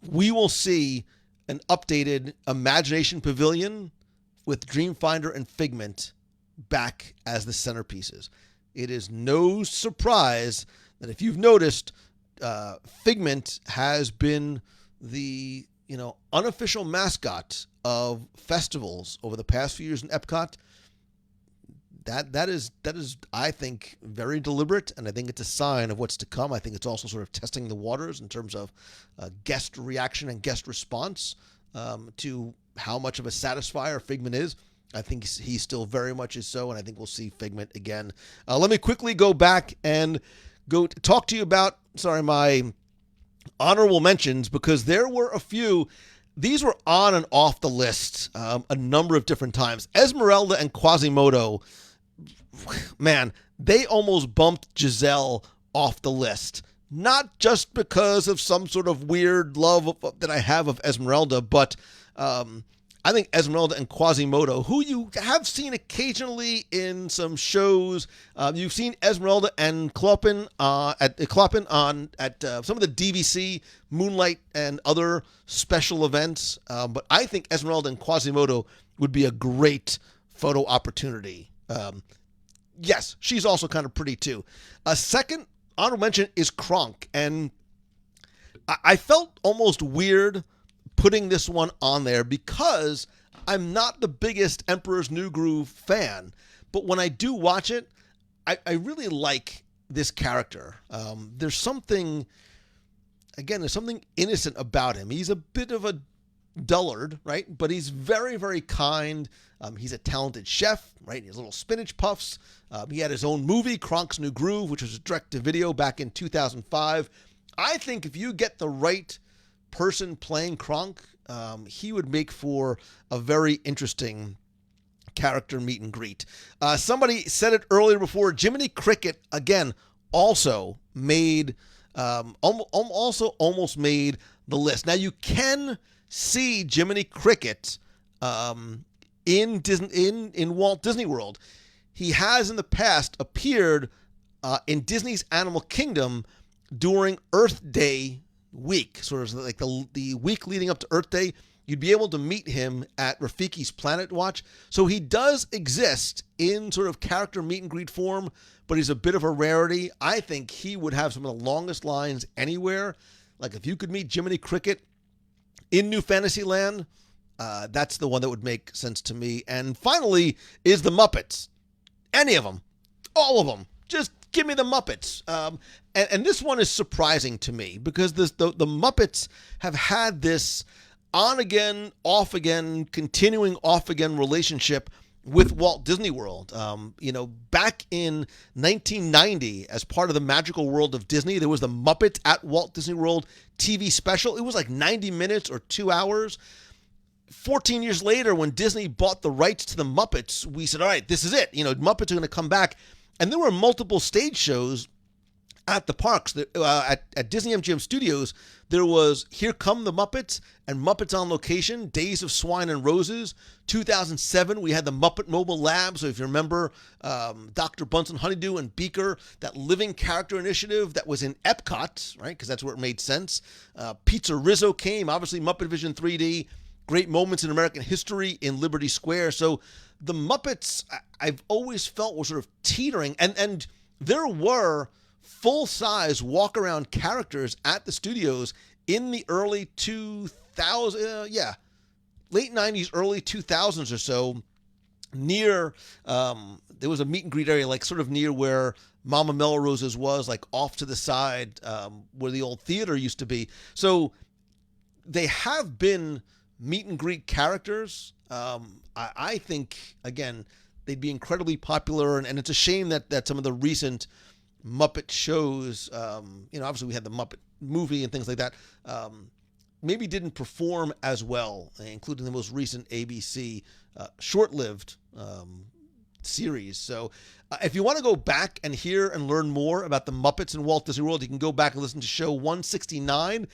we will see an updated Imagination Pavilion with Dreamfinder and Figment back as the centerpieces. It is no surprise that if you've noticed, Figment has been the unofficial mascot of festivals over the past few years in Epcot. That is I think very deliberate, and I think it's a sign of what's to come. I think it's also sort of testing the waters in terms of guest reaction and guest response to how much of a satisfier Figment is. I think he still very much is so, and I think we'll see Figment again. Let me quickly go back and go talk to you about my honorable mentions, because there were a few. These were on and off the list a number of different times. Esmeralda and Quasimodo, man, they almost bumped Giselle off the list. Not just because of some sort of weird love that I have of Esmeralda, but I think Esmeralda and Quasimodo, who you have seen occasionally in some shows, you've seen Esmeralda and Kloppen at some of the DVC, Moonlight, and other special events. But I think Esmeralda and Quasimodo would be a great photo opportunity. Yes, she's also kind of pretty too. A second honorable mention is Kronk, and I felt almost weird putting this one on there because I'm not the biggest Emperor's New Groove fan, but when I do watch it, I really like this character. There's something innocent about him. He's a bit of a dullard, right? But he's very, very kind. He's a talented chef, right? He has little spinach puffs. He had his own movie, Kronk's New Groove, which was a direct-to-video back in 2005. I think if you get the right person playing Kronk, he would make for a very interesting character meet and greet. Somebody said it earlier before, Jiminy Cricket, again, also made almost made the list. Now you can see Jiminy Cricket in Walt Disney World. He has in the past appeared in Disney's Animal Kingdom during Earth Day week, sort of like the week leading up to Earth Day. You'd be able to meet him at Rafiki's Planet Watch. So he does exist in sort of character meet and greet form, but he's a bit of a rarity. I think he would have some of the longest lines anywhere. Like if you could meet Jiminy Cricket in New Fantasyland, that's the one that would make sense to me. And finally is the Muppets. Any of them. All of them. Just give me the Muppets. And this one is surprising to me because the Muppets have had this on-again, off-again, continuing off-again relationship with Walt Disney World. Back in 1990, as part of the Magical World of Disney, there was the Muppets at Walt Disney World TV special. It was like 90 minutes or 2 hours. 14 years later, when Disney bought the rights to the Muppets, we said, all right, this is it. Muppets are going to come back. And there were multiple stage shows at the parks. At Disney MGM Studios, there was Here Come the Muppets and Muppets on Location, Days of Swine and Roses. 2007, we had the Muppet Mobile Lab. So if you remember Dr. Bunsen Honeydew and Beaker, that living character initiative that was in Epcot, right? Because that's where it made sense. Pizza Rizzo came, obviously Muppet Vision 3D. Great moments in American history in Liberty Square. So the Muppets, I've always felt were sort of teetering. And there were full-size walk-around characters at the studios in the early 2000s, late 90s, early 2000s or so, near, there was a meet and greet area, like sort of near where Mama Melrose's was, like off to the side, where the old theater used to be. So they have been meet and greet characters. I think, again, they'd be incredibly popular, and it's a shame that some of the recent Muppet shows, obviously we had the Muppet movie and things like that, maybe didn't perform as well, including the most recent ABC short-lived series. So if you want to go back and hear and learn more about the Muppets in Walt Disney World, you can go back and listen to show 169.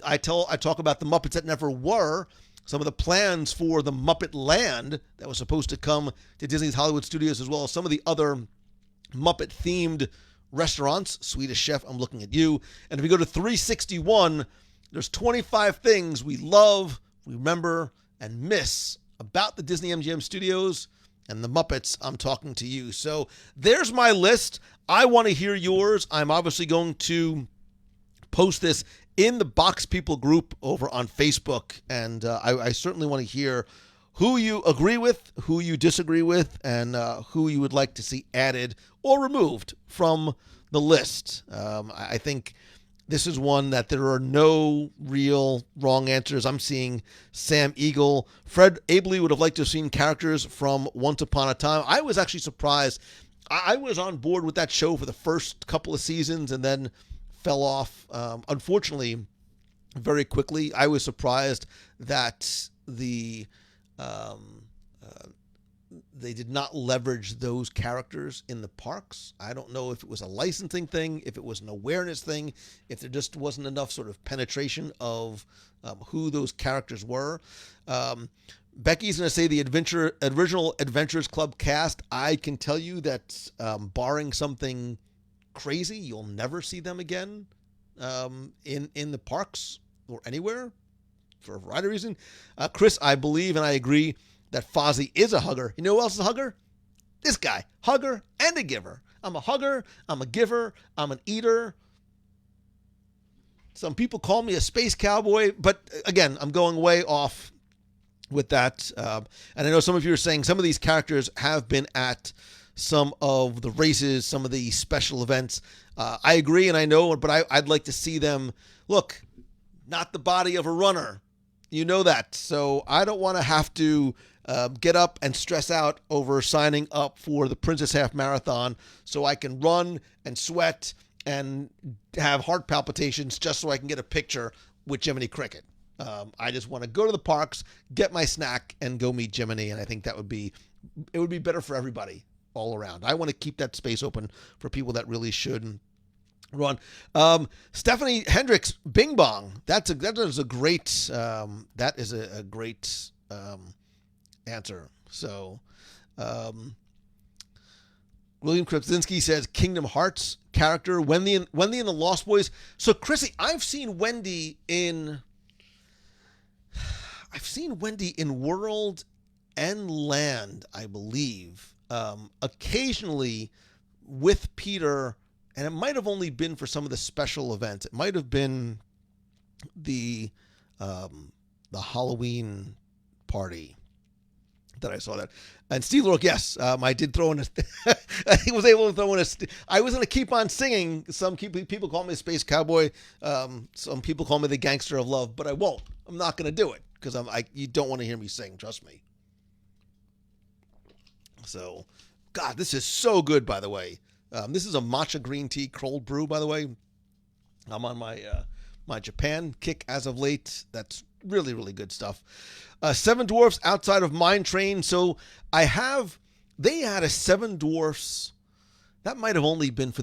I talk about the Muppets that never were, some of the plans for the Muppet Land that was supposed to come to Disney's Hollywood Studios, as well as some of the other Muppet-themed restaurants. Swedish Chef, I'm looking at you. And if we go to 361, there's 25 things we love, remember, and miss about the Disney MGM Studios and the Muppets. I'm talking to you. So there's my list. I want to hear yours. I'm obviously going to post this in the Box People group over on Facebook, and I certainly want to hear who you agree with, who you disagree with, and who you would like to see added or removed from the list. I think this is one that there are no real wrong answers. I'm seeing Sam Eagle. Fred Abley would have liked to have seen characters from Once Upon a Time. I was actually surprised. I was on board with that show for the first couple of seasons and then fell off, unfortunately, very quickly. I was surprised that the they did not leverage those characters in the parks. I don't know if it was a licensing thing, if it was an awareness thing, if there just wasn't enough sort of penetration of who those characters were. Becky's going to say the original Adventurers Club cast. I can tell you that barring something crazy, you'll never see them again in the parks or anywhere for a variety of reasons. Chris, I believe and I agree that Fozzie is a hugger. You know who else is a hugger? This guy. Hugger and a giver. I'm a hugger. I'm a giver. I'm an eater. Some people call me a space cowboy, but again, I'm going way off with that. And I know some of you are saying some of these characters have been at some of the races, some of the special events. I agree, and I know, but I'd like to see them. Look, not the body of a runner. You know that. So I don't want to have to get up and stress out over signing up for the Princess Half Marathon so I can run and sweat and have heart palpitations just so I can get a picture with Jiminy Cricket. I just want to go to the parks, get my snack, and go meet Jiminy, and I think it would be better for everybody all around. I want to keep that space open for people that really should run. Stephanie Hendricks, Bing Bong. That is a great answer. So, William Krasinski says Kingdom Hearts character Wendy and the Lost Boys. So Chrissy, I've seen Wendy in World and Land, I believe. Occasionally with Peter. And it might have only been for some of the special events. It might have been the Halloween party that I saw that. And Steve Lork, yes, I did throw in I was able to throw in I was going to keep on singing. Some people call me a space cowboy. Some people call me the gangster of love, but I won't. I'm not going to do it because you don't want to hear me sing. Trust me. So, God, this is so good, by the way. This is a matcha green tea cold brew, by the way. I'm on my Japan kick as of late. That's really, really good stuff. Seven Dwarfs outside of Mine Train. So they had a Seven Dwarfs. That might have only been for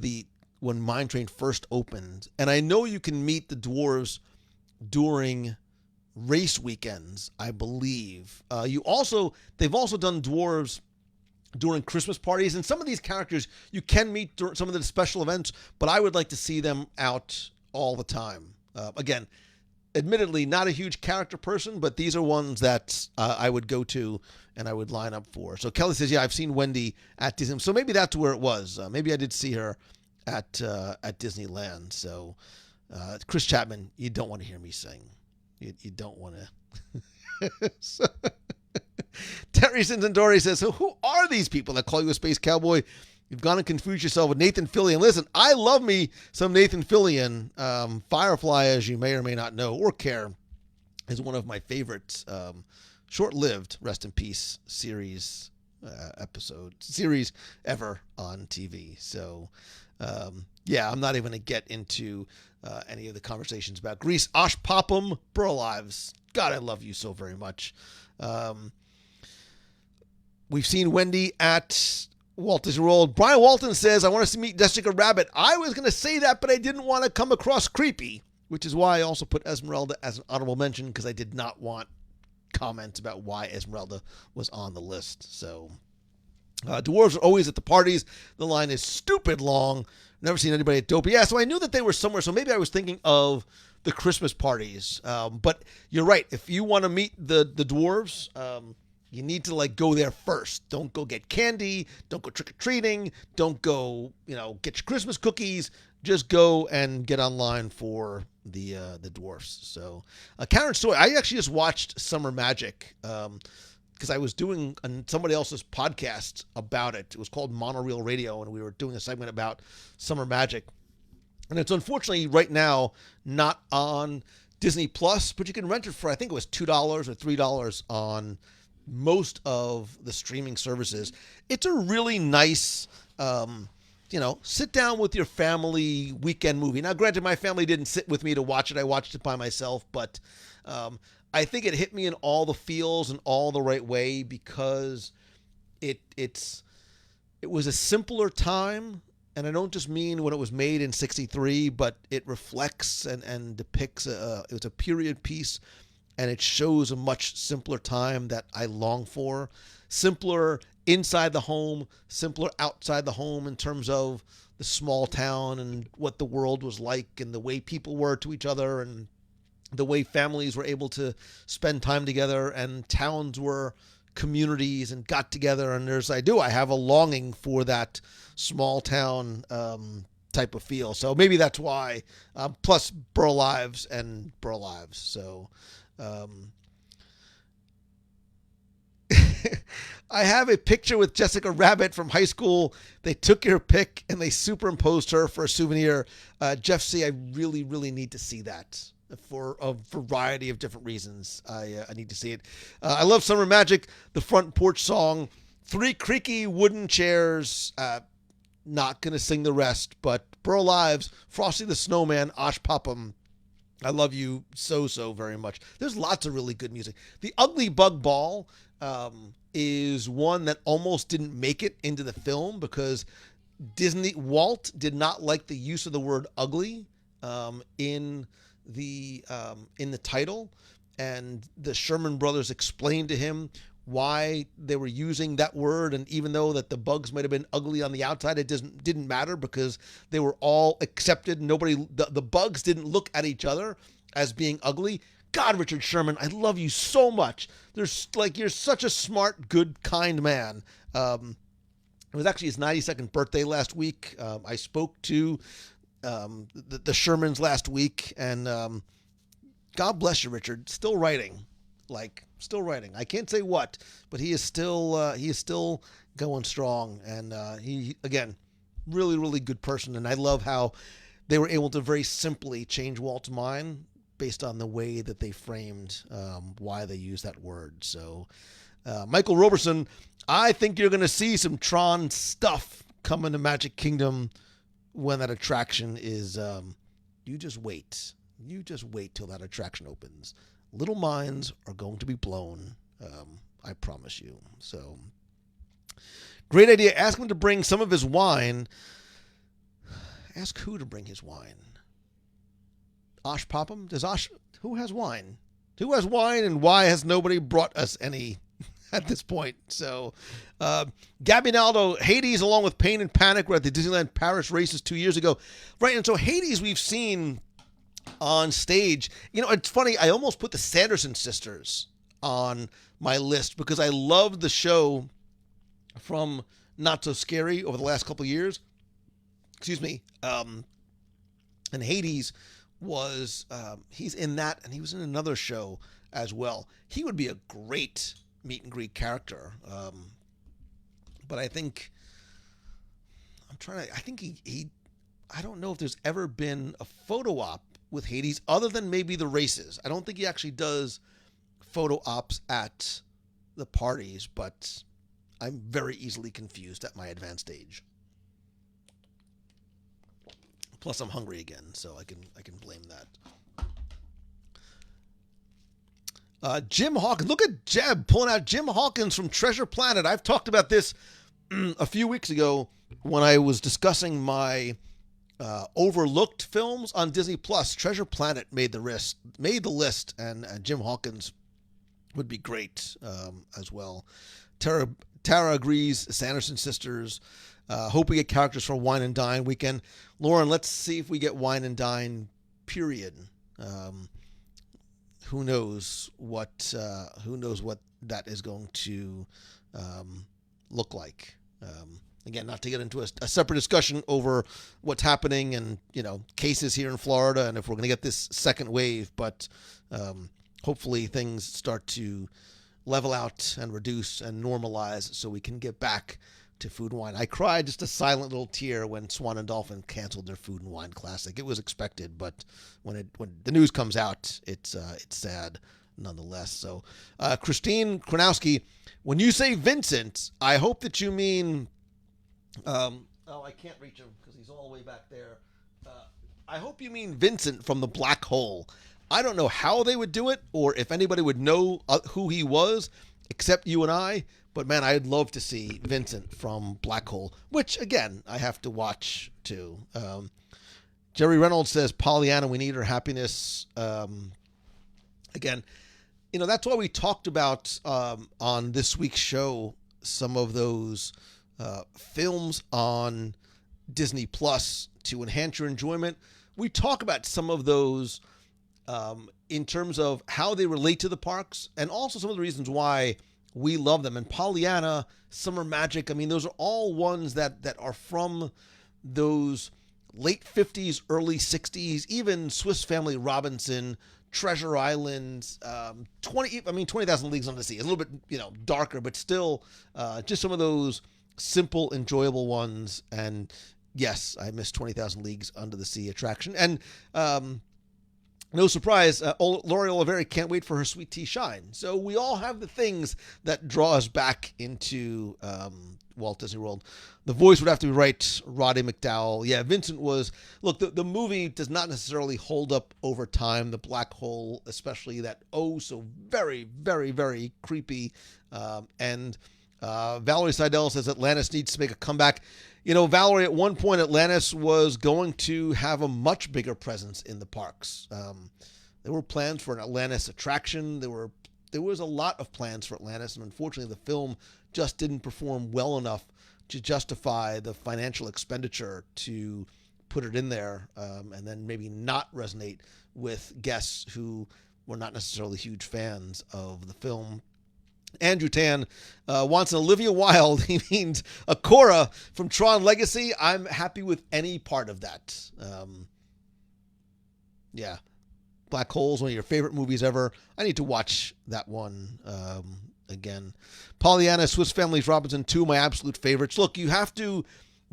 when Mine Train first opened. And I know you can meet the dwarves during race weekends, I believe. They've also done dwarves during Christmas parties, and some of these characters you can meet during some of the special events, but I would like to see them out all the time. Again, admittedly, not a huge character person, but these are ones that I would go to and I would line up for. So Kelly says, yeah, I've seen Wendy at Disney. So maybe that's where it was. Maybe I did see her at Disneyland. So Chris Chapman, you don't want to hear me sing. You don't want to. So, Terry Cinzandori says, so who are these people that call you a space cowboy? You've gone and confused yourself with Nathan Fillion. Listen, I love me some Nathan Fillion. Firefly, as you may or may not know or care, is one of my favorites. Short-lived, rest in peace, series ever on TV. So, yeah, I'm not even going to get into any of the conversations about Grease. Osh Popham, Burl Ives. God, I love you so very much. We've seen Wendy at Walt Disney World. Brian Walton says, I want to meet Jessica Rabbit. I was going to say that, but I didn't want to come across creepy, which is why I also put Esmeralda as an honorable mention, because I did not want comments about why Esmeralda was on the list. So, dwarves are always at the parties. The line is stupid long. Never seen anybody at Dopey. Yeah, so I knew that they were somewhere, so maybe I was thinking of the Christmas parties. But you're right. If you want to meet the dwarves, you need to go there first. Don't go get candy. Don't go trick-or-treating. Don't go, get your Christmas cookies. Just go and get online for the dwarfs. So, Karen Story, I actually just watched Summer Magic because I was doing somebody else's podcast about it. It was called Monorail Radio, and we were doing a segment about Summer Magic. And it's unfortunately right now not on Disney Plus, but you can rent it for, I think it was $2 or $3 on most of the streaming services. It's a really nice, sit down with your family weekend movie. Now, granted, my family didn't sit with me to watch it. I watched it by myself, but I think it hit me in all the feels and all the right way because it was a simpler time, and I don't just mean when it was made in '63, but it reflects and depicts it was a period piece, and it shows a much simpler time that I long for. Simpler inside the home, simpler outside the home in terms of the small town and what the world was like and the way people were to each other and the way families were able to spend time together and towns were communities and got together. And I have a longing for that small town type of feel. So maybe that's why, plus Burl Ives and Burl Ives. So I have a picture with Jessica Rabbit from high school. They took your pic and they superimposed her for a souvenir. Jeff C., I really, really need to see that for a variety of different reasons. I need to see it. I love Summer Magic, the front porch song, 3 creaky wooden chairs. Not going to sing the rest, but Burl Ives, Frosty the Snowman, Osh Popham. I love you so very much. There's lots of really good music. The Ugly Bug Ball is one that almost didn't make it into the film because Walt did not like the use of the word ugly in the title, and the Sherman Brothers explained to him why they were using that word, and even though that the bugs might have been ugly on the outside, it didn't matter because they were all accepted. The bugs didn't look at each other as being ugly. God, Richard Sherman, I love you so much. You're such a smart, good, kind man. It was actually his 92nd birthday last week. I spoke to the Shermans last week, and God bless you, Richard. Still writing. I can't say what, but he is still going strong, and he, again, really, really good person. And I love how they were able to very simply change Walt's mind based on the way that they framed why they use that word. So, Michael Roberson, I think you're going to see some Tron stuff coming to Magic Kingdom when that attraction is. You just wait. You just wait till that attraction opens. Little minds are going to be blown. I promise you. So, great idea. Ask him to bring some of his wine. Ask who to bring his wine. Osh Popham? Who has wine? Who has wine, and why has nobody brought us any at this point? So, Gabby Naldo, Hades along with Pain and Panic were at the Disneyland Paris races 2 years ago. Right, and so Hades we've seen on stage. It's funny, I almost put the Sanderson sisters on my list because I loved the show from Not So Scary over the last couple of years. Excuse me. And Hades was, he's in that, and he was in another show as well. He would be a great meet and greet character. But I think, I don't know if there's ever been a photo op with Hades other than maybe the races. I don't think he actually does photo ops at the parties, but I'm very easily confused at my advanced age. Plus, I'm hungry again, so I can blame that. Jim Hawkins. Look at Jeb pulling out Jim Hawkins from Treasure Planet. I've talked about this a few weeks ago when I was discussing my overlooked films on Disney Plus. Treasure Planet made the list, and Jim Hawkins would be great as well. Tara agrees. Sanderson sisters. Hope we get characters for Wine and Dine weekend. Lauren, let's see if we get Wine and Dine. Period. Who knows what that is going to look like. Again, not to get into a separate discussion over what's happening and cases here in Florida and if we're going to get this second wave, but hopefully things start to level out and reduce and normalize so we can get back to Food and Wine. I cried just a silent little tear when Swan and Dolphin canceled their Food and Wine Classic. It was expected, but when the news comes out, it's sad nonetheless. So, Christine Kronowski, when you say Vincent, I hope that you mean. I can't reach him because he's all the way back there. I hope you mean Vincent from the Black Hole. I don't know how they would do it or if anybody would know who he was except you and I, But man, I'd love to see Vincent from Black Hole, which again I have to watch too. Jerry Reynolds says Pollyanna, we need her happiness. Again, that's why we talked about on this week's show some of those films on Disney Plus to enhance your enjoyment. We talk about some of those in terms of how they relate to the parks and also some of the reasons why we love them. And Pollyanna, Summer Magic, I mean, those are all ones that are from those late 50s, early 60s, even Swiss Family Robinson, Treasure Island, 20,000 Leagues Under the Sea. It's a little bit, darker, but still just some of those simple, enjoyable ones. And yes, I miss 20,000 Leagues Under the Sea attraction. And no surprise, Lori Oliveri can't wait for her sweet tea shine. So we all have the things that draw us back into Walt Disney World. The voice would have to be right, Roddy McDowell. Yeah, Vincent was... Look, the movie does not necessarily hold up over time. The black hole, especially that so very, very, very creepy. And Valerie Seidel says Atlantis needs to make a comeback. Valerie, at one point, Atlantis was going to have a much bigger presence in the parks. There were plans for an Atlantis attraction. There was a lot of plans for Atlantis, and unfortunately, the film just didn't perform well enough to justify the financial expenditure to put it in there, and then maybe not resonate with guests who were not necessarily huge fans of the film. Andrew Tan wants an Olivia Wilde. He means a Cora from Tron Legacy. I'm happy with any part of that. Yeah. Black Hole's one of your favorite movies ever. I need to watch that one again. Pollyanna, Swiss Family Robinson, 2 of my absolute favorites. Look, you have to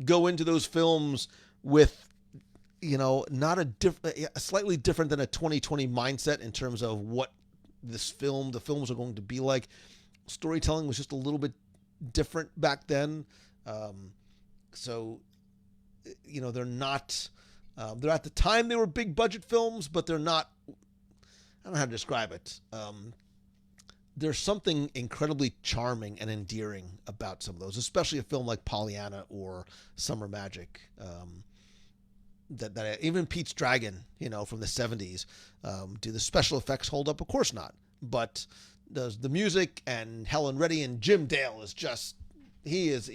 go into those films with, not a slightly different than a 2020 mindset in terms of what the films are going to be like. Storytelling was just a little bit different back then. So, they're not, they're at the time they were big budget films, but they're not, I don't know how to describe it. There's something incredibly charming and endearing about some of those, especially a film like Pollyanna or Summer Magic. That even Pete's Dragon, from the 70s. Do the special effects hold up? Of course not. But does the music and Helen Reddy and Jim Dale is just, he's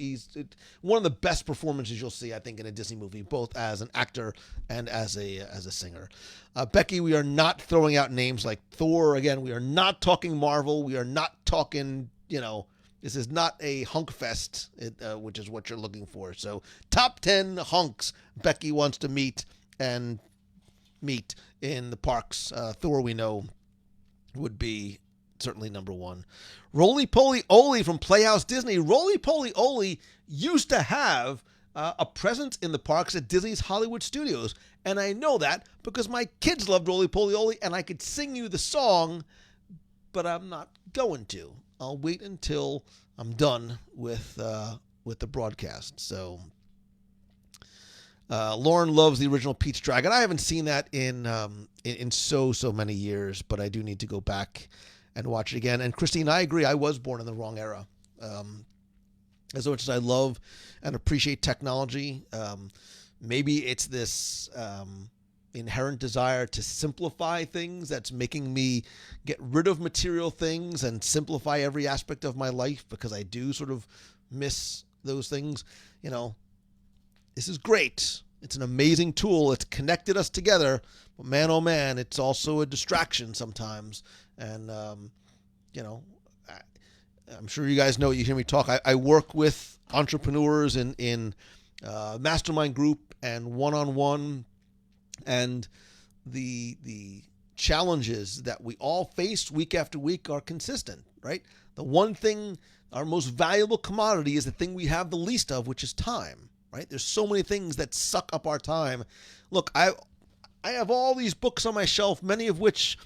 one of the best performances you'll see, I think, in a Disney movie, both as an actor and as a singer. Becky, we are not throwing out names like Thor. Again, we are not talking Marvel. We are not talking, this is not a hunk fest, which is what you're looking for. So top 10 hunks Becky wants to meet in the parks. Thor, we know, would be certainly number 1. Roly Poly Oly from Playhouse Disney. Roly Poly Oly used to have a presence in the parks at Disney's Hollywood Studios. And I know that because my kids loved Roly Poly Oly, and I could sing you the song, but I'm not going to. I'll wait until I'm done with the broadcast. So Lauren loves the original Pete's Dragon. I haven't seen that in so many years, but I do need to go back and watch it again. And Christine, I agree. I was born in the wrong era. As much as I love and appreciate technology, maybe it's this inherent desire to simplify things that's making me get rid of material things and simplify every aspect of my life, because I do sort of miss those things. This is great. It's an amazing tool. It's connected us together. But man, oh man, it's also a distraction sometimes. And, I'm sure you guys know, you hear me talk. I work with entrepreneurs in mastermind group and one-on-one. And the challenges that we all face week after week are consistent, right? The one thing, our most valuable commodity, is the thing we have the least of, which is time, right? There's so many things that suck up our time. Look, I have all these books on my shelf, many of which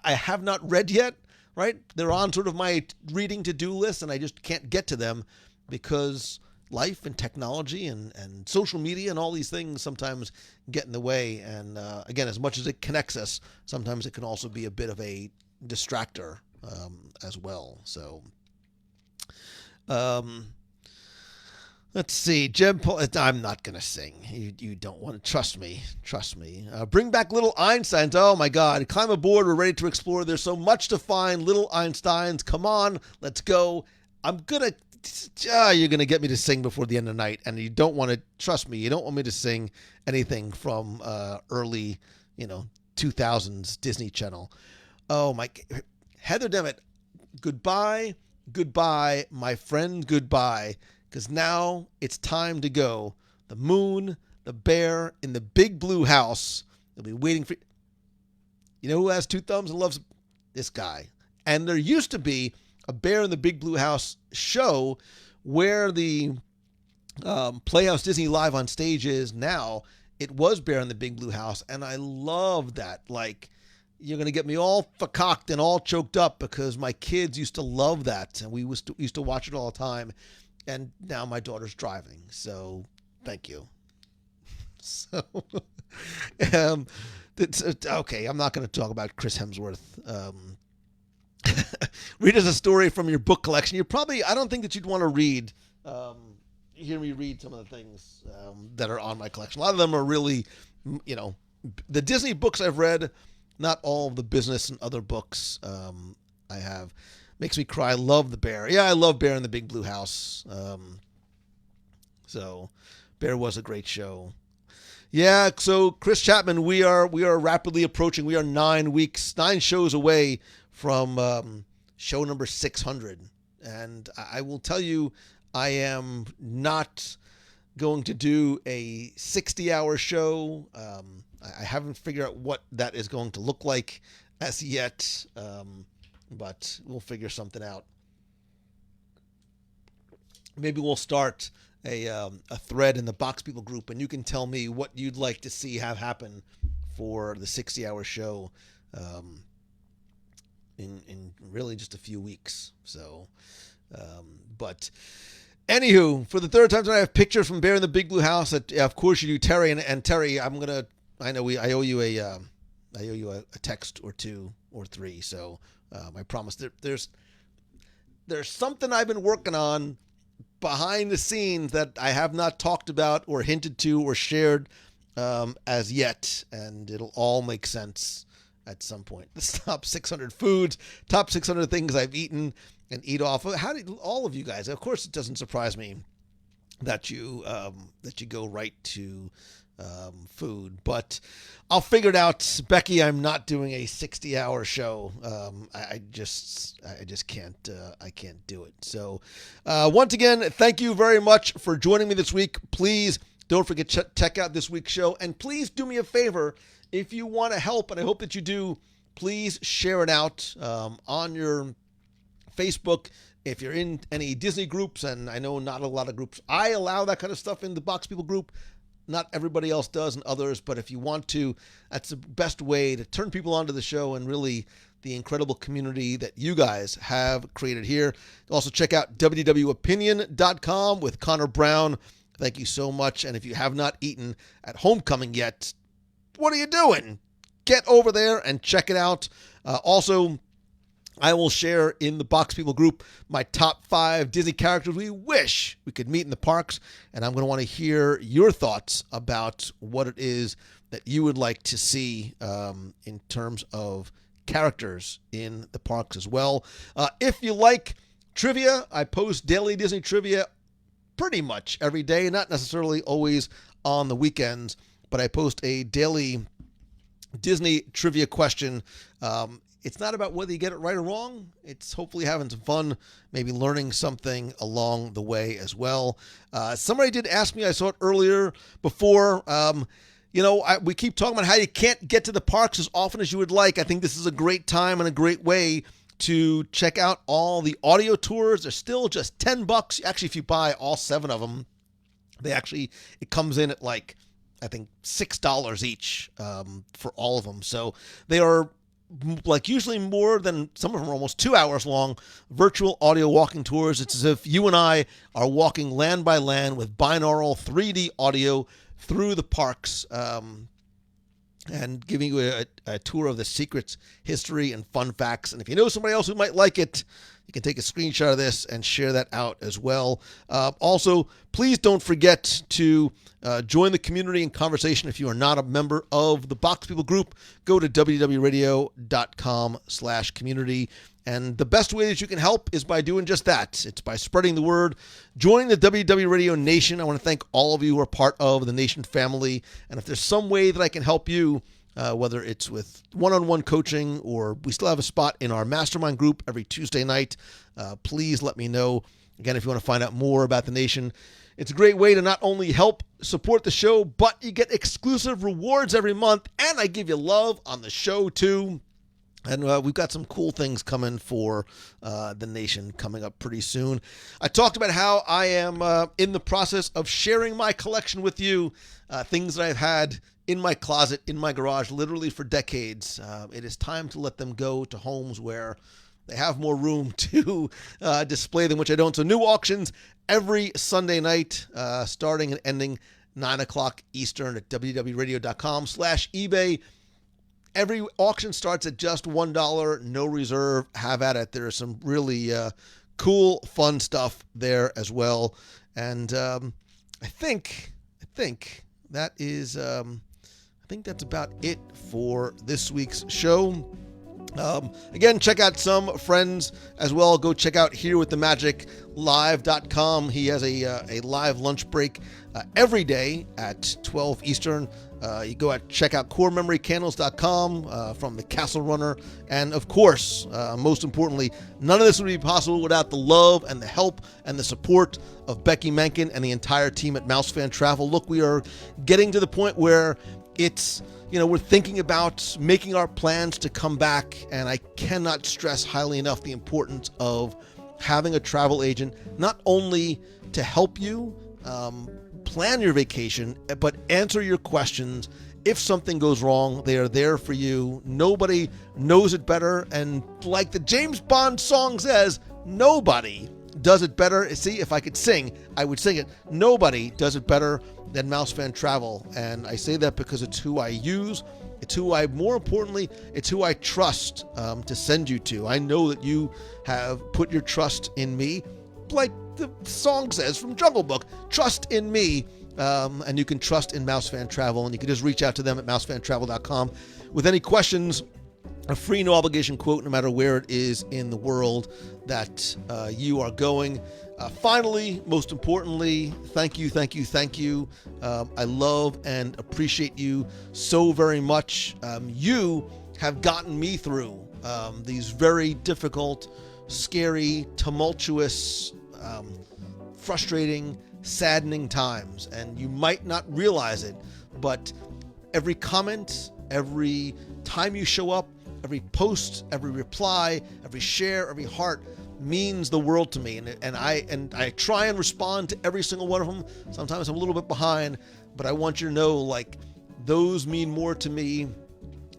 I have not read yet, right? They're on sort of my reading to-do list, and I just can't get to them because life and technology and social media and all these things sometimes get in the way. And again, as much as it connects us, sometimes it can also be a bit of a distractor as well. So Um, let's see. I'm not going to sing. You don't want to trust me. Trust me. Bring back little Einsteins. Oh, my God. Climb aboard. We're ready to explore. There's so much to find. Little Einsteins. Come on. Let's go. I'm going to... you're going to get me to sing before the end of the night, and you don't want to... Trust me. You don't want me to sing anything from early, 2000s Disney Channel. Oh, my... Heather Demmett, goodbye, my friend, goodbye, because now it's time to go. The moon, the bear in the big blue house, they'll be waiting for you. You know who has two thumbs and loves this guy? And there used to be a Bear in the Big Blue House show where the Playhouse Disney Live on Stage is now. It was Bear in the Big Blue House, and I love that. Like, you're going to get me all fakaked and all choked up because my kids used to love that, and we used to watch it all the time, and now my daughter's driving, so thank you. So, okay, I'm not going to talk about Chris Hemsworth. Read us a story from your book collection. I don't think that you'd want to read, hear me read some of the things that are on my collection. A lot of them are really, the Disney books I've read. Not all of the business and other books I have. Makes me cry. Love the Bear. Yeah, I love Bear in the Big Blue House. So Bear was a great show. Yeah, so Chris Chapman, we are rapidly approaching. We are 9 shows away from show number 600. And I will tell you, I am not going to do a 60-hour show. I haven't figured out what that is going to look like as yet, but we'll figure something out. Maybe we'll start a thread in the Box People group, and you can tell me what you'd like to see have happen for the 60-hour show in really just a few weeks. So, but... Anywho, for the third time tonight, I have pictures from Bear in the Big Blue House. Of course you do, Terry. And Terry, I owe you a text or 2 or 3. So I promise there's something I've been working on behind the scenes that I have not talked about or hinted to or shared as yet, and it'll all make sense at some point. The top 600 foods, top 600 things I've eaten and eat off. How did all of you guys? Of course, it doesn't surprise me that you go right to food, but I'll figure it out. Becky, I'm not doing a 60-hour show. I just can't. I can't do it. So, once again, thank you very much for joining me this week. Please don't forget to check out this week's show, and please do me a favor if you want to help, and I hope that you do. Please share it out on your Facebook. If you're in any Disney groups, and I know not a lot of groups, I allow that kind of stuff in the Box People group. Not everybody else does, and others, but if you want to, that's the best way to turn people onto the show and really the incredible community that you guys have created here. Also check out WDWopinion.com with Connor Brown. Thank you so much. And if you have not eaten at Homecoming yet, what are you doing? Get over there and check it out. Also, I will share in the Box People group my top 5 Disney characters we wish we could meet in the parks. And I'm going to want to hear your thoughts about what it is that you would like to see in terms of characters in the parks as well. If you like trivia, I post daily Disney trivia pretty much every day, not necessarily always on the weekends, but I post a daily Disney trivia question. It's not about whether you get it right or wrong. It's hopefully having some fun, maybe learning something along the way as well. Somebody did ask me, I saw it earlier before, we keep talking about how you can't get to the parks as often as you would like. I think this is a great time and a great way to check out all the audio tours. They're still just $10. Actually, if you buy all 7 of them, it comes in at like, I think $6 each for all of them. So they are like usually more than, some of them are almost 2 hours long, virtual audio walking tours. It's as if you and I are walking land by land with binaural 3D audio through the parks and giving you a tour of the secrets, history, and fun facts. And if you know somebody else who might like it, you can take a screenshot of this and share that out as well. Also, please don't forget to join the community and conversation. If you are not a member of the Box People group, go to wdwradio.com/community. And the best way that you can help is by doing just that. It's by spreading the word, joining the WDW Radio Nation. I want to thank all of you who are part of the Nation family. And if there's some way that I can help you, whether it's with one-on-one coaching or we still have a spot in our mastermind group every Tuesday night, please let me know. Again, if you want to find out more about the Nation, it's a great way to not only help support the show, but you get exclusive rewards every month, and I give you love on the show too. And we've got some cool things coming for the Nation coming up pretty soon. I talked about how I am in the process of sharing my collection with you, things that I've had in my closet, in my garage, literally for decades. It is time to let them go to homes where they have more room to display them, which I don't. So new auctions every Sunday night, starting and ending 9 o'clock Eastern at wdwradio.com/eBay. Every auction starts at just $1, no reserve. Have at it. There's some really cool, fun stuff there as well. And I think that is, I think that's about it for this week's show. Again, check out some friends as well. Go check out herewiththemagic.live.com. He has a live lunch break every day at 12 Eastern. You go out, check out corememorycandles.com from the Castle Runner. And of course, most importantly, none of this would be possible without the love and the help and the support of Becky Menken and the entire team at Mouse Fan Travel. Look, we are getting to the point where it's, we're thinking about making our plans to come back, and I cannot stress highly enough the importance of having a travel agent, not only to help you plan your vacation, but answer your questions. If something goes wrong, they are there for you. Nobody knows it better, and like the James Bond song says, nobody does it better. See, if I could sing, I would sing it. Nobody does it better than Mouse Fan Travel. And I say that because it's who I use. It's who more importantly, it's who I trust to send you to. I know that you have put your trust in me, like the song says from Jungle Book, trust in me. And you can trust in Mouse Fan Travel, and you can just reach out to them at mousefantravel.com with any questions. A free, no obligation quote, no matter where it is in the world that you are going. Finally, most importantly, thank you. I love and appreciate you so very much. You have gotten me through these very difficult, scary, tumultuous, frustrating, saddening times. And you might not realize it, but every comment, every time you show up, every post, every reply, every share, every heart means the world to me. And I try and respond to every single one of them. Sometimes I'm a little bit behind, but I want you to know, like, those mean more to me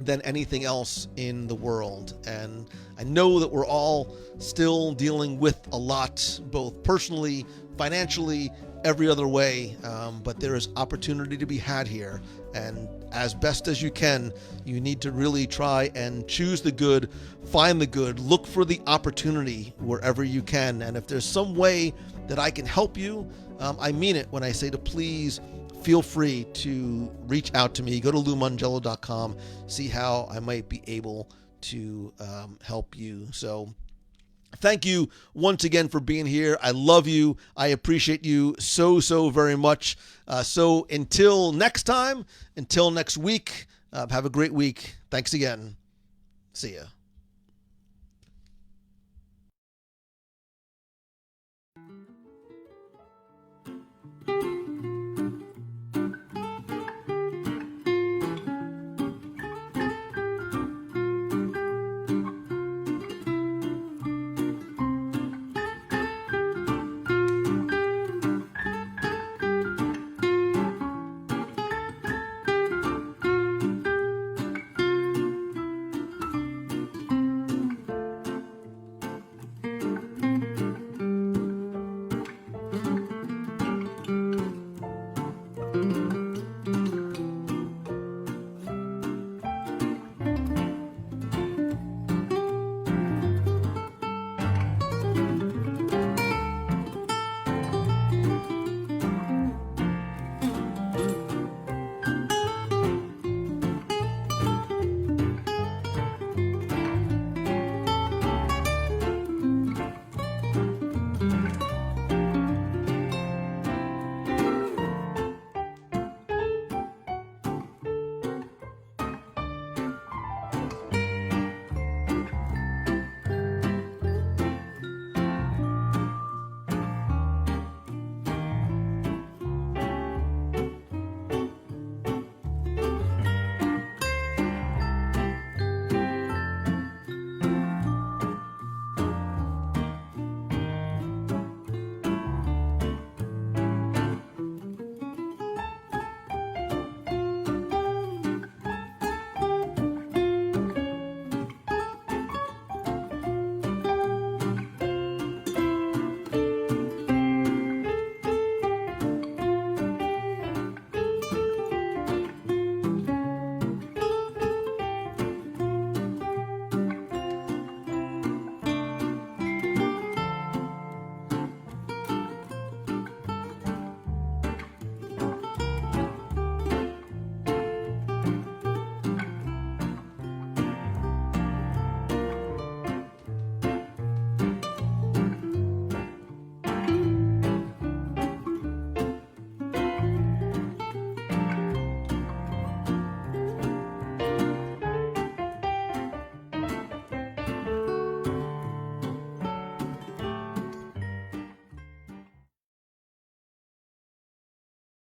than anything else in the world. And I know that we're all still dealing with a lot, both personally, financially, every other way, but there is opportunity to be had here. And as best as you can, you need to really try and choose the good, find the good, look for the opportunity wherever you can. And if there's some way that I can help you, I mean it when I say to please feel free to reach out to me. Go to LouMongello.com, see how I might be able to help you. So thank you once again for being here. I love you. I appreciate you so very much. So until next time, until next week, have a great week. Thanks again. See ya.